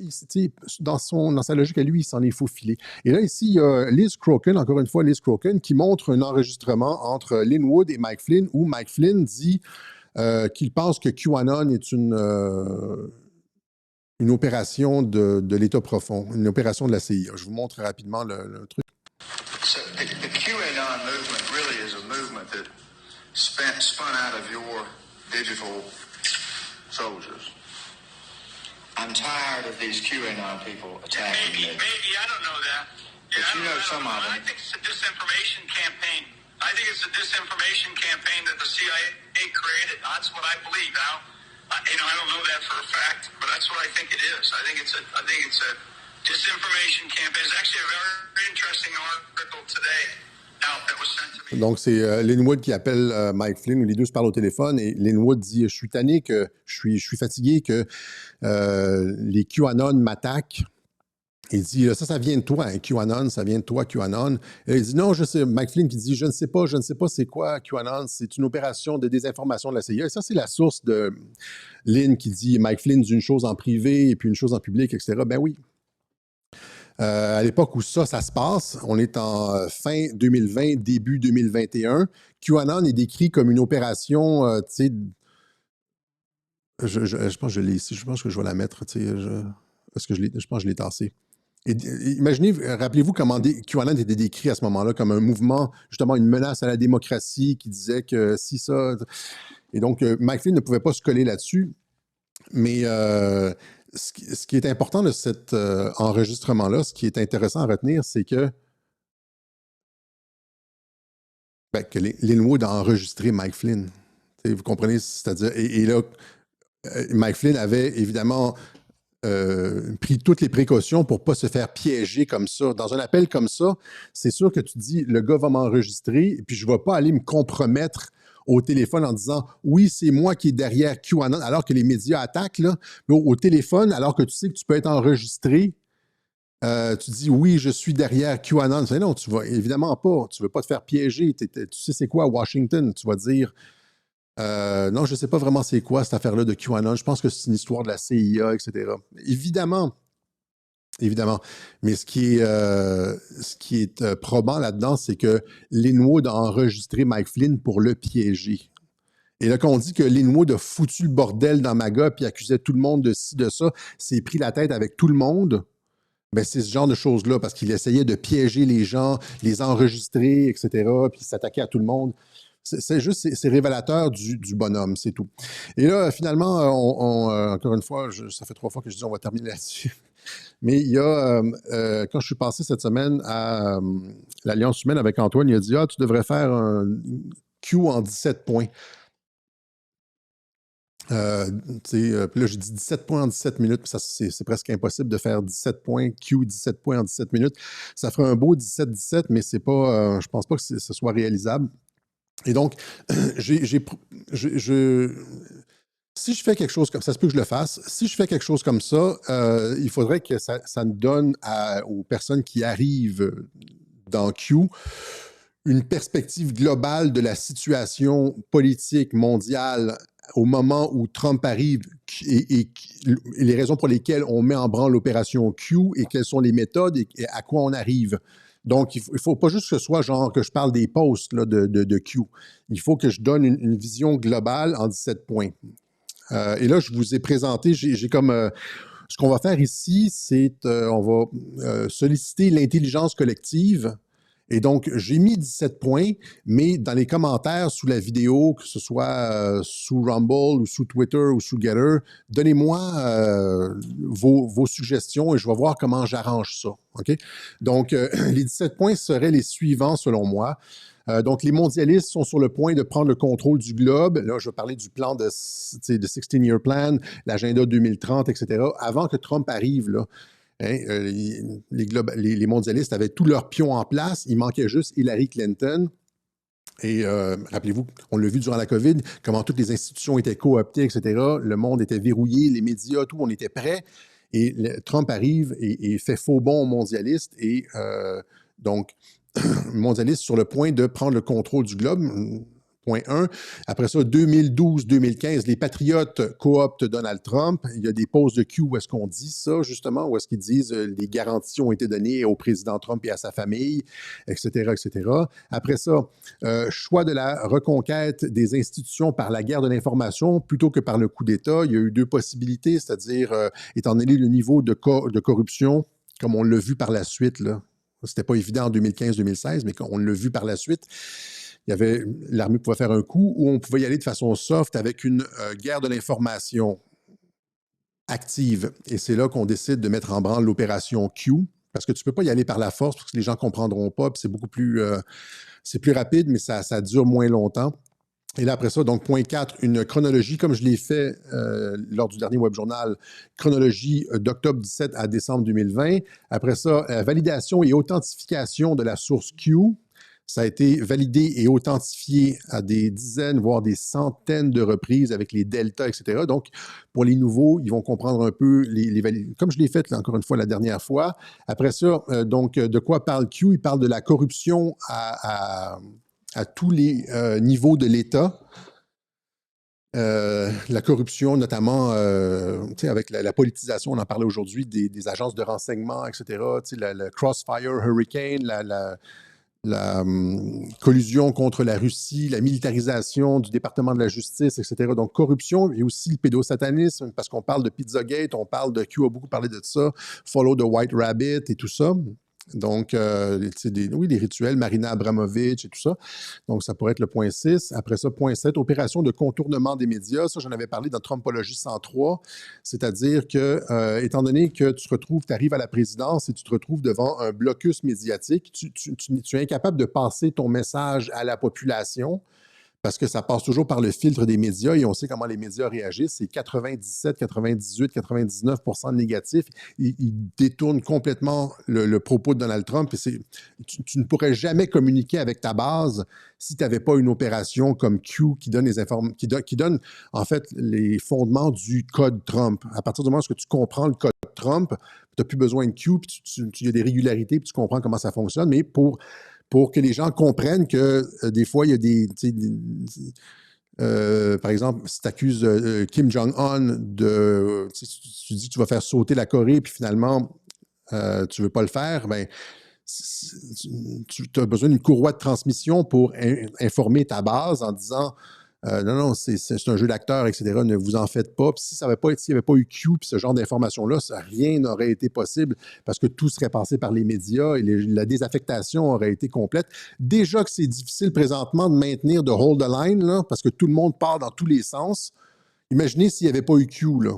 dans sa logique à lui, il s'en est faufilé. Et là, ici, il y a Liz Crokin, encore une fois, Liz Crokin, qui montre un enregistrement entre Lynn Wood et Mike Flynn, où Mike Flynn dit qu'il pense que QAnon est une opération de l'État profond, une opération de la CIA. Je vous montre rapidement le truc. So the QAnon movement really is a movement that spun out of your digital soldiers. I'm tired of these QAnon people attacking me. Maybe, I don't know that. But you know some of them. I think it's a disinformation campaign. I think it's a disinformation campaign that the CIA created. That's what I believe, Al. I don't know that for a fact, but that's what I think it is. I think it's a disinformation campaign. It's actually a very interesting article today. Donc, c'est Lynn Wood qui appelle Mike Flynn, où les deux se parlent au téléphone, et Lynn Wood dit « Je suis tanné, je suis fatigué que les QAnon m'attaquent. » Il dit « Ça vient de toi, hein, QAnon, ça vient de toi, QAnon. » Et il dit « Non, je sais. » Mike Flynn qui dit « Je ne sais pas c'est quoi QAnon, c'est une opération de désinformation de la CIA. » Et ça, c'est la source de Lynn qui dit « Mike Flynn dit une chose en privé et puis une chose en public, etc. » Ben oui. À l'époque où ça se passe, on est en fin 2020, début 2021. QAnon est décrit comme une opération, tu sais, je pense que je l'ai ici, je pense que je vais la mettre, tu sais, je pense que je l'ai tassé. Imaginez, rappelez-vous comment QAnon était décrit à ce moment-là comme un mouvement, justement une menace à la démocratie qui disait que si ça... Et donc, Mike Flynn ne pouvait pas se coller là-dessus. Mais ce qui est important de cet enregistrement-là, ce qui est intéressant à retenir, c'est que Linwood a enregistré Mike Flynn. Vous comprenez? C'est-à-dire, et là, Mike Flynn avait évidemment pris toutes les précautions pour ne pas se faire piéger comme ça. Dans un appel comme ça, c'est sûr que tu dis, le gars va m'enregistrer, et puis je ne vais pas aller me compromettre au téléphone en disant « Oui, c'est moi qui est derrière QAnon », alors que les médias attaquent, là, mais au téléphone, alors que tu sais que tu peux être enregistré, tu dis « Oui, je suis derrière QAnon ». Non, tu vas évidemment pas. Tu ne veux pas te faire piéger. Tu sais c'est quoi à Washington? Tu vas dire non, je ne sais pas vraiment c'est quoi cette affaire-là de QAnon. Je pense que c'est une histoire de la CIA, etc. Évidemment. Mais ce qui est probant là-dedans, c'est que Linwood a enregistré Mike Flynn pour le piéger. Et là, quand on dit que Linwood a foutu le bordel dans MAGA puis accusait tout le monde de ci, de ça, s'est pris la tête avec tout le monde, ben c'est ce genre de choses-là, parce qu'il essayait de piéger les gens, les enregistrer, etc., puis s'attaquer à tout le monde. C'est révélateur du bonhomme, c'est tout. Et là, finalement, encore une fois, ça fait 3 fois que je dis on va terminer là-dessus. Mais il y a, quand je suis passé cette semaine à l'Alliance humaine avec Antoine, il a dit « Ah, tu devrais faire un Q en 17 points. » Puis là, j'ai dit 17 points en 17 minutes, puis c'est presque impossible de faire 17 points, Q 17 points en 17 minutes. Ça ferait un beau 17-17, mais c'est pas, je pense pas que ce soit réalisable. Et donc, si je fais quelque chose comme ça, se peut que je le fasse. Si je fais quelque chose comme ça, il faudrait que ça me donne aux personnes qui arrivent dans Q une perspective globale de la situation politique mondiale au moment où Trump arrive et les raisons pour lesquelles on met en branle l'opération Q et quelles sont les méthodes et à quoi on arrive. Donc, il ne faut pas juste que ce soit genre que je parle des posts là, de Q. Il faut que je donne une vision globale en 17 points. Et là, je vous ai présenté, j'ai comme... ce qu'on va faire ici, c'est on va solliciter l'intelligence collective. Et donc, j'ai mis 17 points, mais dans les commentaires sous la vidéo, que ce soit sous Rumble ou sous Twitter ou sous Getter, donnez-moi vos suggestions et je vais voir comment j'arrange ça. Okay? Donc, les 17 points seraient les suivants selon moi. Donc, les mondialistes sont sur le point de prendre le contrôle du globe. Là, je vais parler du plan de 16-year plan, l'agenda 2030, etc., avant que Trump arrive, là. Hein, les mondialistes avaient tous leurs pions en place. Il manquait juste Hillary Clinton. Et rappelez-vous, on l'a vu durant la COVID, comment toutes les institutions étaient cooptées, etc. Le monde était verrouillé, les médias, tout, on était prêts. Et Trump arrive et fait faux bond aux mondialistes. Et donc, mondialistes sur le point de prendre le contrôle du globe. Point 1. Après ça, 2012-2015, les patriotes cooptent Donald Trump. Il y a des posts de Q où est-ce qu'on dit ça, justement, où est-ce qu'ils disent les garanties ont été données au président Trump et à sa famille, etc., etc. Après ça, choix de la reconquête des institutions par la guerre de l'information plutôt que par le coup d'État. Il y a eu 2 possibilités, c'est-à-dire, étant donné le niveau de corruption, comme on l'a vu par la suite, là. C'était pas évident en 2015-2016, mais on l'a vu par la suite. L'armée pouvait faire un coup ou on pouvait y aller de façon soft avec une guerre de l'information active. Et c'est là qu'on décide de mettre en branle l'opération Q, parce que tu ne peux pas y aller par la force, parce que les gens ne comprendront pas, puis c'est beaucoup plus... c'est plus rapide, mais ça dure moins longtemps. Et là, après ça, donc, point 4, une chronologie, comme je l'ai fait lors du dernier web journal, chronologie d'octobre 17 à décembre 2020. Après ça, validation et authentification de la source Q. Ça a été validé et authentifié à des dizaines, voire des centaines de reprises avec les deltas, etc. Donc, pour les nouveaux, ils vont comprendre un peu comme je l'ai fait, là, encore une fois, la dernière fois. Après ça, donc, de quoi parle Q? Il parle de la corruption à tous les niveaux de l'État. La corruption, notamment avec la politisation, on en parlait aujourd'hui, des agences de renseignement, etc. Le Crossfire Hurricane, collusion contre la Russie, la militarisation du département de la justice, etc. Donc, corruption, et aussi le pédosatanisme, parce qu'on parle de Pizzagate, on parle de Q a beaucoup parlé de ça, Follow the White Rabbit et tout ça. Donc, les rituels, Marina Abramovic et tout ça. Donc, ça pourrait être le point 6. Après ça, point 7, opération de contournement des médias. Ça, j'en avais parlé dans Trumpologie 103. C'est-à-dire que, étant donné que tu arrives à la présidence et tu te retrouves devant un blocus médiatique, tu es incapable de passer ton message à la population parce que ça passe toujours par le filtre des médias et on sait comment les médias réagissent. C'est 97, 98, 99% de négatifs. Ils détournent complètement le propos de Donald Trump. Et tu ne pourrais jamais communiquer avec ta base si tu n'avais pas une opération comme Q qui donne qui donne en fait les fondements du code Trump. À partir du moment où tu comprends le code Trump, tu n'as plus besoin de Q, puis il y a des régularités, puis tu comprends comment ça fonctionne. Mais pour que les gens comprennent que des fois, il y a par exemple, si tu accuses Kim Jong-un tu dis que tu vas faire sauter la Corée, puis finalement, tu ne veux pas le faire, ben, tu as besoin d'une courroie de transmission pour informer ta base en disant non, c'est un jeu d'acteurs, etc. Ne vous en faites pas. Puis s'il n'y avait pas eu Q puis ce genre d'informations-là, rien n'aurait été possible parce que tout serait passé par les médias et la désaffectation aurait été complète. Déjà que c'est difficile présentement de maintenir de hold the line, là, parce que tout le monde part dans tous les sens. Imaginez s'il n'y avait pas eu Q. Là.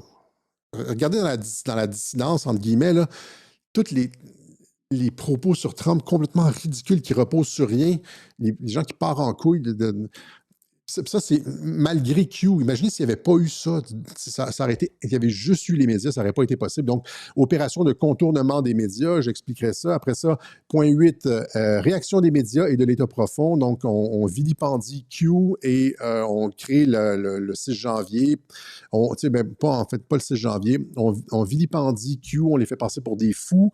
Regardez dans la dissidence, entre guillemets, là, toutes les propos sur Trump complètement ridicules qui reposent sur rien, les gens qui partent en couille ça, c'est malgré Q. Imaginez s'il n'y avait pas eu ça, ça aurait été, il y avait juste eu les médias, ça n'aurait pas été possible. Donc, opération de contournement des médias, j'expliquerai ça. Après ça, point 8, réaction des médias et de l'État profond. Donc, on vilipendie Q et on crée le 6 janvier. Pas le 6 janvier. On vilipendie Q, on les fait passer pour des fous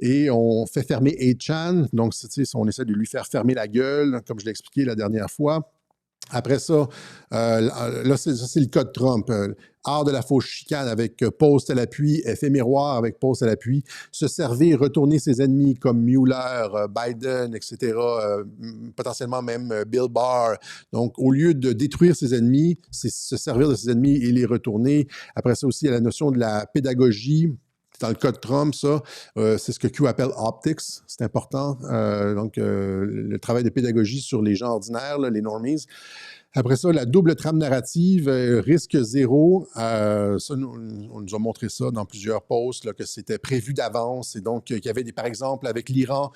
et on fait fermer 8chan. Donc, on essaie de lui faire fermer la gueule, comme je l'ai expliqué la dernière fois. Après ça, là, c'est le code Trump. Art de la fausse chicane avec post à l'appui, effet miroir avec post à l'appui, se servir, retourner ses ennemis comme Mueller, Biden, etc., potentiellement même Bill Barr. Donc, au lieu de détruire ses ennemis, c'est se servir de ses ennemis et les retourner. Après ça aussi, il y a la notion de la pédagogie. Dans le code Trump, ça, c'est ce que Q appelle optics, c'est important. Donc, le travail de pédagogie sur les gens ordinaires, là, les normies. Après ça, la double trame narrative, risque zéro. Ça, on nous a montré ça dans plusieurs posts, là, que c'était prévu d'avance. Et donc, il y avait par exemple, avec l'Iran,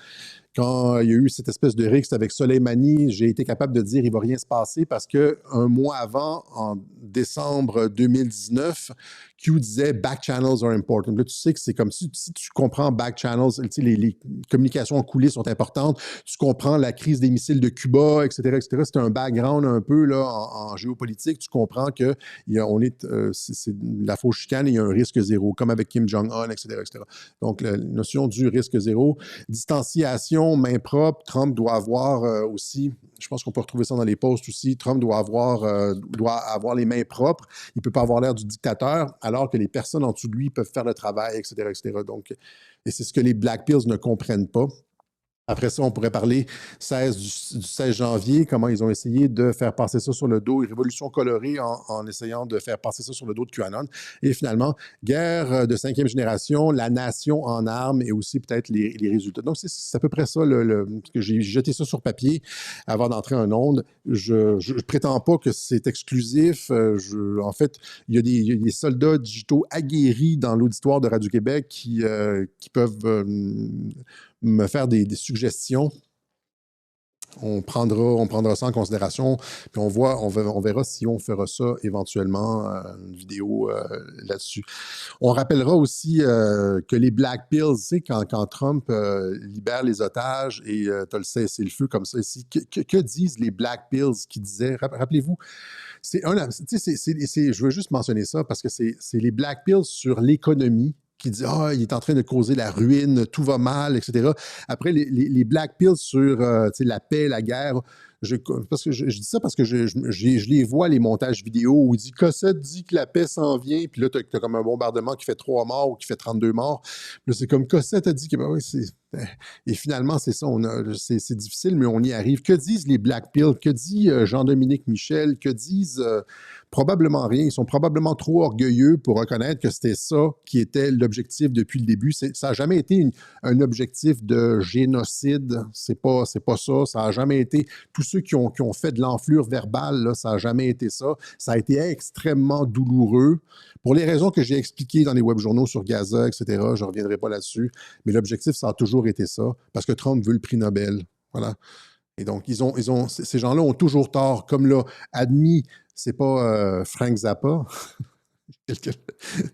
quand il y a eu cette espèce de rixe avec Soleimani, j'ai été capable de dire qu'il ne va rien se passer parce qu'un mois avant, en décembre 2019, Q disait « back channels are important ». Là, tu sais que c'est comme si tu comprends back channels, les communications en coulisses sont importantes, tu comprends la crise des missiles de Cuba, etc., etc. C'est un background un peu là, en géopolitique. Tu comprends que c'est la fausse chicane et il y a un risque zéro, comme avec Kim Jong-un, etc., etc. Donc, la notion du risque zéro. Distanciation, main propre, Trump doit avoir aussi, je pense qu'on peut retrouver ça dans les posts aussi, Trump doit avoir les mains propres. Il ne peut pas avoir l'air du dictateur, alors que les personnes en dessous de lui peuvent faire le travail, etc., etc. Donc, et c'est ce que les Black Pills ne comprennent pas. Après ça, on pourrait parler du 16 janvier, comment ils ont essayé de faire passer ça sur le dos, une révolution colorée en essayant de faire passer ça sur le dos de QAnon. Et finalement, guerre de 5e génération, la nation en armes et aussi peut-être les résultats. Donc, c'est à peu près ça, que j'ai jeté ça sur papier avant d'entrer en onde. Je ne prétends pas que c'est exclusif. En fait, il y a des soldats digitaux aguerris dans l'auditoire de Radio-Québec qui peuvent me faire des suggestions. On prendra ça en considération, puis on verra si on fera ça éventuellement, une vidéo là-dessus. On rappellera aussi que les Black Pills, tu sais, quand Trump libère les otages et tu as le cessez-le-feu comme ça ici, que disent les Black Pills qui disaient, rappelez-vous, je veux juste mentionner ça parce que c'est les Black Pills sur l'économie qui dit « Ah, il est en train de causer la ruine, tout va mal, etc. » Après, les Black Pills sur la paix, la guerre, je dis ça parce que je les vois, les montages vidéo où il dit « Cossette dit que la paix s'en vient », puis là, tu as comme un bombardement qui fait 3 morts ou qui fait 32 morts. Là, c'est comme Cossette a dit que, ben oui, Et finalement, c'est ça, c'est difficile, mais on y arrive. Que disent les Black Pill? Que dit Jean-Dominique Michel? Que disent probablement rien. Ils sont probablement trop orgueilleux pour reconnaître que c'était ça qui était l'objectif depuis le début. Ça n'a jamais été un objectif de génocide. C'est pas ça. Ça n'a jamais été... Tous ceux qui ont fait de l'enflure verbale, là, ça n'a jamais été ça. Ça a été extrêmement douloureux. Pour les raisons que j'ai expliquées dans les webjournaux sur Gaza, etc., je ne reviendrai pas là-dessus. Mais l'objectif, ça a toujours été ça, parce que Trump veut le prix Nobel. Voilà. Et donc, ces gens-là ont toujours tort. Comme l'a admis, c'est pas Frank Zappa,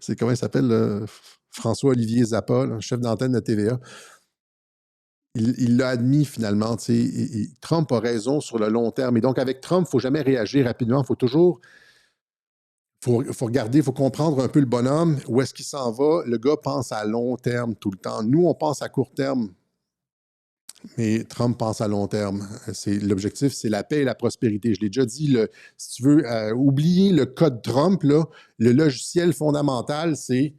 c'est comment il s'appelle, François-Olivier Zappa, là, chef d'antenne de TVA. Il l'a admis finalement. Trump a raison sur le long terme. Et donc, avec Trump, il ne faut jamais réagir rapidement. Il faut toujours... faut regarder, il faut comprendre un peu le bonhomme, où est-ce qu'il s'en va. Le gars pense à long terme tout le temps. Nous, on pense à court terme. Mais Trump pense à long terme. L'objectif, c'est la paix et la prospérité. Je l'ai déjà dit, si tu veux, oublier le code Trump, là, le logiciel fondamental, c'est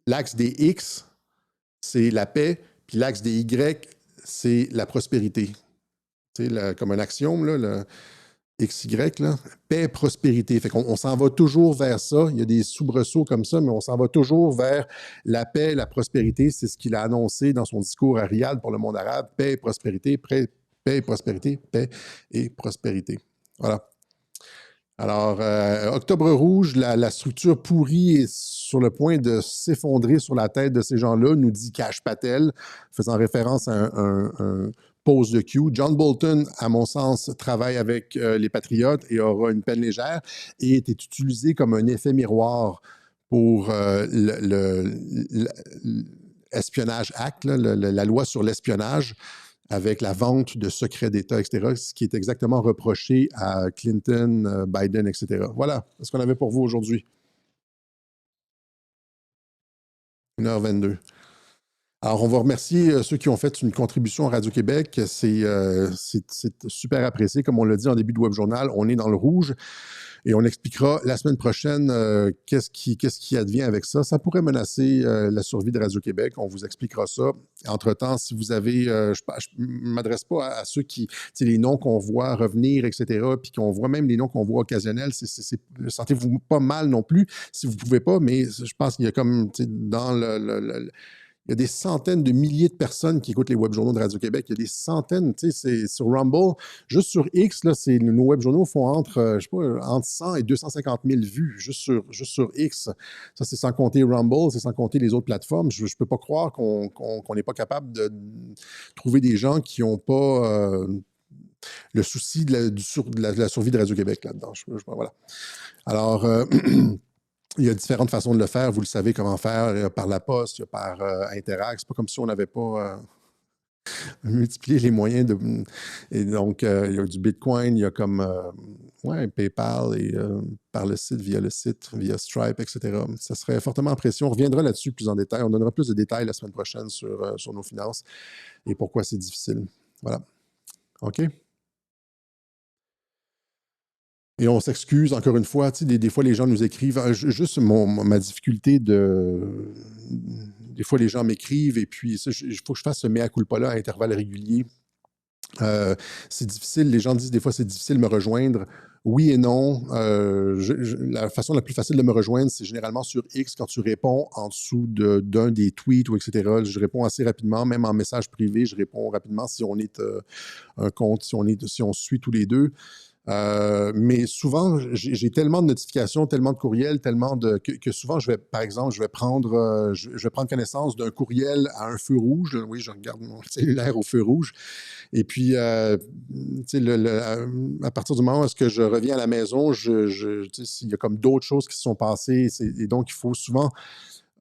l'axe des X, c'est la paix, puis l'axe des Y, c'est la prospérité. Tu sais, comme un axiome, là, le XY, là, paix, prospérité. Fait qu'on s'en va toujours vers ça. Il y a des soubresauts comme ça, mais on s'en va toujours vers la paix, la prospérité. C'est ce qu'il a annoncé dans son discours à Riyad pour le monde arabe. Paix et prospérité, paix et prospérité, paix et prospérité. Voilà. Alors, Octobre Rouge, la structure pourrie est sur le point de s'effondrer sur la tête de ces gens-là, nous dit Kash Patel, faisant référence à un pose de Q. John Bolton, à mon sens, travaille avec les Patriotes et aura une peine légère et est utilisé comme un effet miroir pour l'Espionnage Act, là, la loi sur l'espionnage, avec la vente de secrets d'État, etc., ce qui est exactement reproché à Clinton, Biden, etc. Voilà ce qu'on avait pour vous aujourd'hui. 1h22. Alors, on va remercier ceux qui ont fait une contribution à Radio-Québec. C'est super apprécié. Comme on l'a dit en début de Web Journal, on est dans le rouge et on expliquera la semaine prochaine qu'est-ce qui advient avec ça. Ça pourrait menacer la survie de Radio-Québec. On vous expliquera ça. Entre-temps, si vous avez... je ne m'adresse pas à ceux qui... les noms qu'on voit revenir, etc., puis qu'on voit même les noms qu'on voit occasionnels. Sentez-vous pas mal non plus si vous ne pouvez pas, mais je pense qu'il y a comme dans il y a des centaines de milliers de personnes qui écoutent les webjournaux de Radio-Québec. Il y a des centaines, tu sais, c'est sur Rumble. Juste sur X, là, nos webjournaux font entre 100 et 250 000 vues, juste sur X. Ça, c'est sans compter Rumble, c'est sans compter les autres plateformes. Je ne peux pas croire qu'on n'est pas capable de trouver des gens qui n'ont pas le souci de la survie de Radio-Québec là-dedans. Voilà. Alors... il y a différentes façons de le faire. Vous le savez comment faire. Il y a par la poste, il y a par Interact. C'est pas comme si on n'avait pas multiplié les moyens. Et donc, il y a du Bitcoin, il y a comme PayPal et par le site, via Stripe, etc. Ça serait fortement apprécié. On reviendra là-dessus plus en détail. On donnera plus de détails la semaine prochaine sur nos finances et pourquoi c'est difficile. Voilà. OK? Et on s'excuse, encore une fois, des fois, les gens nous écrivent, juste ma difficulté de... Des fois, les gens m'écrivent et puis il faut que je fasse ce mea culpa-là à intervalles réguliers. C'est difficile, les gens disent des fois, c'est difficile de me rejoindre. Oui et non. La façon la plus facile de me rejoindre, c'est généralement sur X, quand tu réponds en dessous d'un des tweets ou etc. Je réponds assez rapidement, même en message privé, je réponds rapidement si on est un compte, si on suit tous les deux. Mais souvent, j'ai tellement de notifications, tellement de courriels, que souvent, par exemple, je vais prendre connaissance d'un courriel à un feu rouge. Oui, je regarde mon cellulaire au feu rouge. Et puis, à partir du moment où est-ce que je reviens à la maison, il y a comme d'autres choses qui se sont passées. Et donc, il faut souvent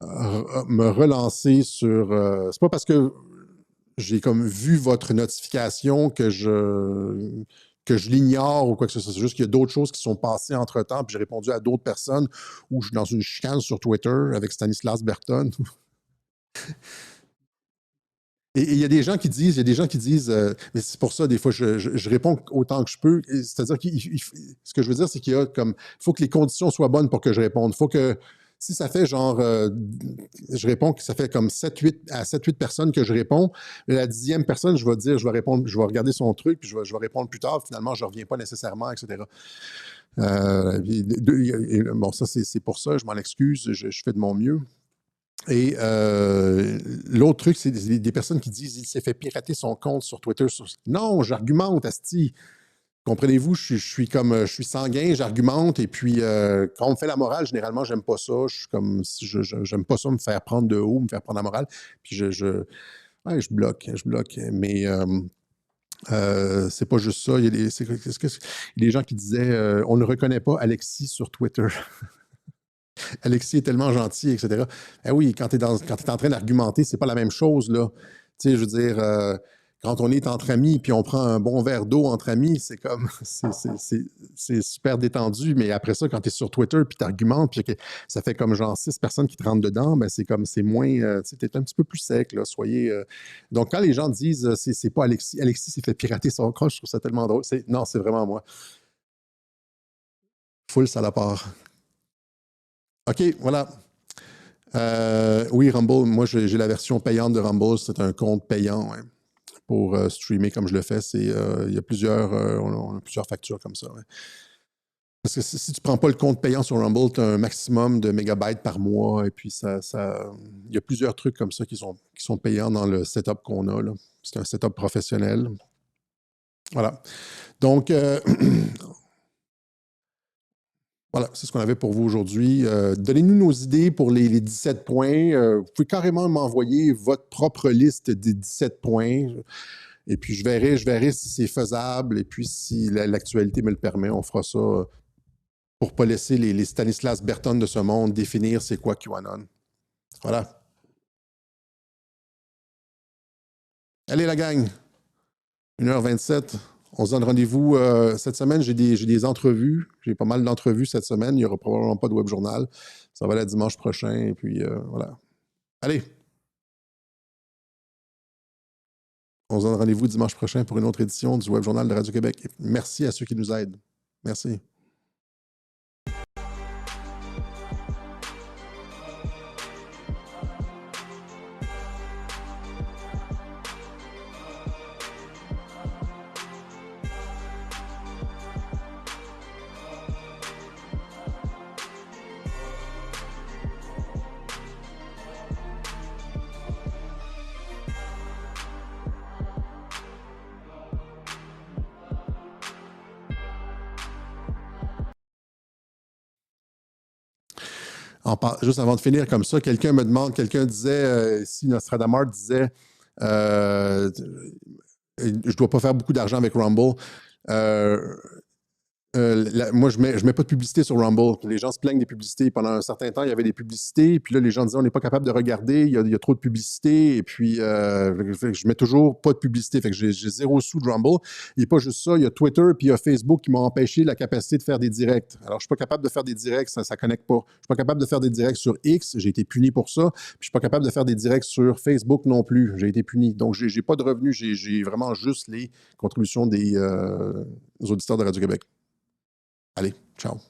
me relancer sur... c'est pas parce que j'ai comme vu votre notification que je l'ignore ou quoi que ce soit. C'est juste qu'il y a d'autres choses qui sont passées entre-temps, puis j'ai répondu à d'autres personnes ou je suis dans une chicane sur Twitter avec Stanislas Berton. Et il y a des gens qui disent, mais c'est pour ça, des fois, je réponds autant que je peux. C'est-à-dire que ce que je veux dire, c'est qu'il faut que les conditions soient bonnes pour que je réponde. Il faut que Si ça fait genre, je réponds que ça fait comme 7-8 personnes que je réponds, la 10e personne, je vais dire, je vais répondre, je vais regarder son truc, puis je vais répondre plus tard, finalement, je ne reviens pas nécessairement, etc. Bon, ça, c'est pour ça, je m'en excuse, je fais de mon mieux. Et l'autre truc, c'est des personnes qui disent il s'est fait pirater son compte sur Twitter. Non, j'argumente, asti. Comprenez-vous, je suis sanguin, j'argumente, et puis quand on me fait la morale, généralement, j'aime pas ça. J'aime pas ça me faire prendre de haut, me faire prendre la morale. Puis ouais, je bloque. Mais c'est pas juste ça. Il y a des gens qui disaient on ne reconnaît pas Alexis sur Twitter. Alexis est tellement gentil, etc. Eh oui, quand tu es en train d'argumenter, c'est pas la même chose, là. Tu sais, je veux dire, quand on est entre amis puis on prend un bon verre d'eau entre amis, c'est comme, c'est super détendu. Mais après ça, quand tu es sur Twitter puis tu argumentes, puis que ça fait comme genre 6 personnes qui te rentrent dedans, ben c'est moins, tu es un petit peu plus sec, là. Donc, quand les gens disent, c'est pas Alexis, Alexis s'est fait pirater son compte, je trouve ça tellement drôle. Non, c'est vraiment moi. Full salopard. OK, voilà. Oui, Rumble, moi, j'ai la version payante de Rumble. C'est un compte payant, ouais, pour streamer comme je le fais. Il y a plusieurs, on a plusieurs factures comme ça. Ouais. Parce que si tu ne prends pas le compte payant sur Rumble, tu as un maximum de mégabytes par mois. Et puis, il y a plusieurs trucs comme ça qui sont payants dans le setup qu'on a, là. C'est un setup professionnel. Voilà. Donc, voilà, c'est ce qu'on avait pour vous aujourd'hui. Donnez-nous nos idées pour les 17 points. Vous pouvez carrément m'envoyer votre propre liste des 17 points. Et puis, je verrai si c'est faisable. Et puis, si l'actualité me le permet, on fera ça pour ne pas laisser les Stanislas Berton de ce monde définir c'est quoi QAnon. Voilà. Allez, la gang. 1h27. On se donne rendez-vous cette semaine. J'ai des entrevues. J'ai pas mal d'entrevues cette semaine. Il n'y aura probablement pas de web journal. Ça va être dimanche prochain. Et puis, voilà. Allez. On se donne rendez-vous dimanche prochain pour une autre édition du web journal de Radio-Québec. Merci à ceux qui nous aident. Merci. Juste avant de finir comme ça, quelqu'un disait, si Nostradamus disait, je ne dois pas faire beaucoup d'argent avec Rumble. Moi, je mets pas de publicité sur Rumble. Les gens se plaignent des publicités. Pendant un certain temps, il y avait des publicités. Puis là, les gens disaient, on n'est pas capable de regarder. Il y a trop de publicité. Et puis, je mets toujours pas de publicité. Fait que j'ai 0 sous de Rumble. Il n'y a pas juste ça. Il y a Twitter puis il y a Facebook qui m'ont empêché la capacité de faire des directs. Alors, je ne suis pas capable de faire des directs. Ça ne connecte pas. Je ne suis pas capable de faire des directs sur X. J'ai été puni pour ça. Puis, je ne suis pas capable de faire des directs sur Facebook non plus. J'ai été puni. Donc, je n'ai pas de revenus. J'ai vraiment juste les contributions des auditeurs de Radio-Québec. Allez, ciao.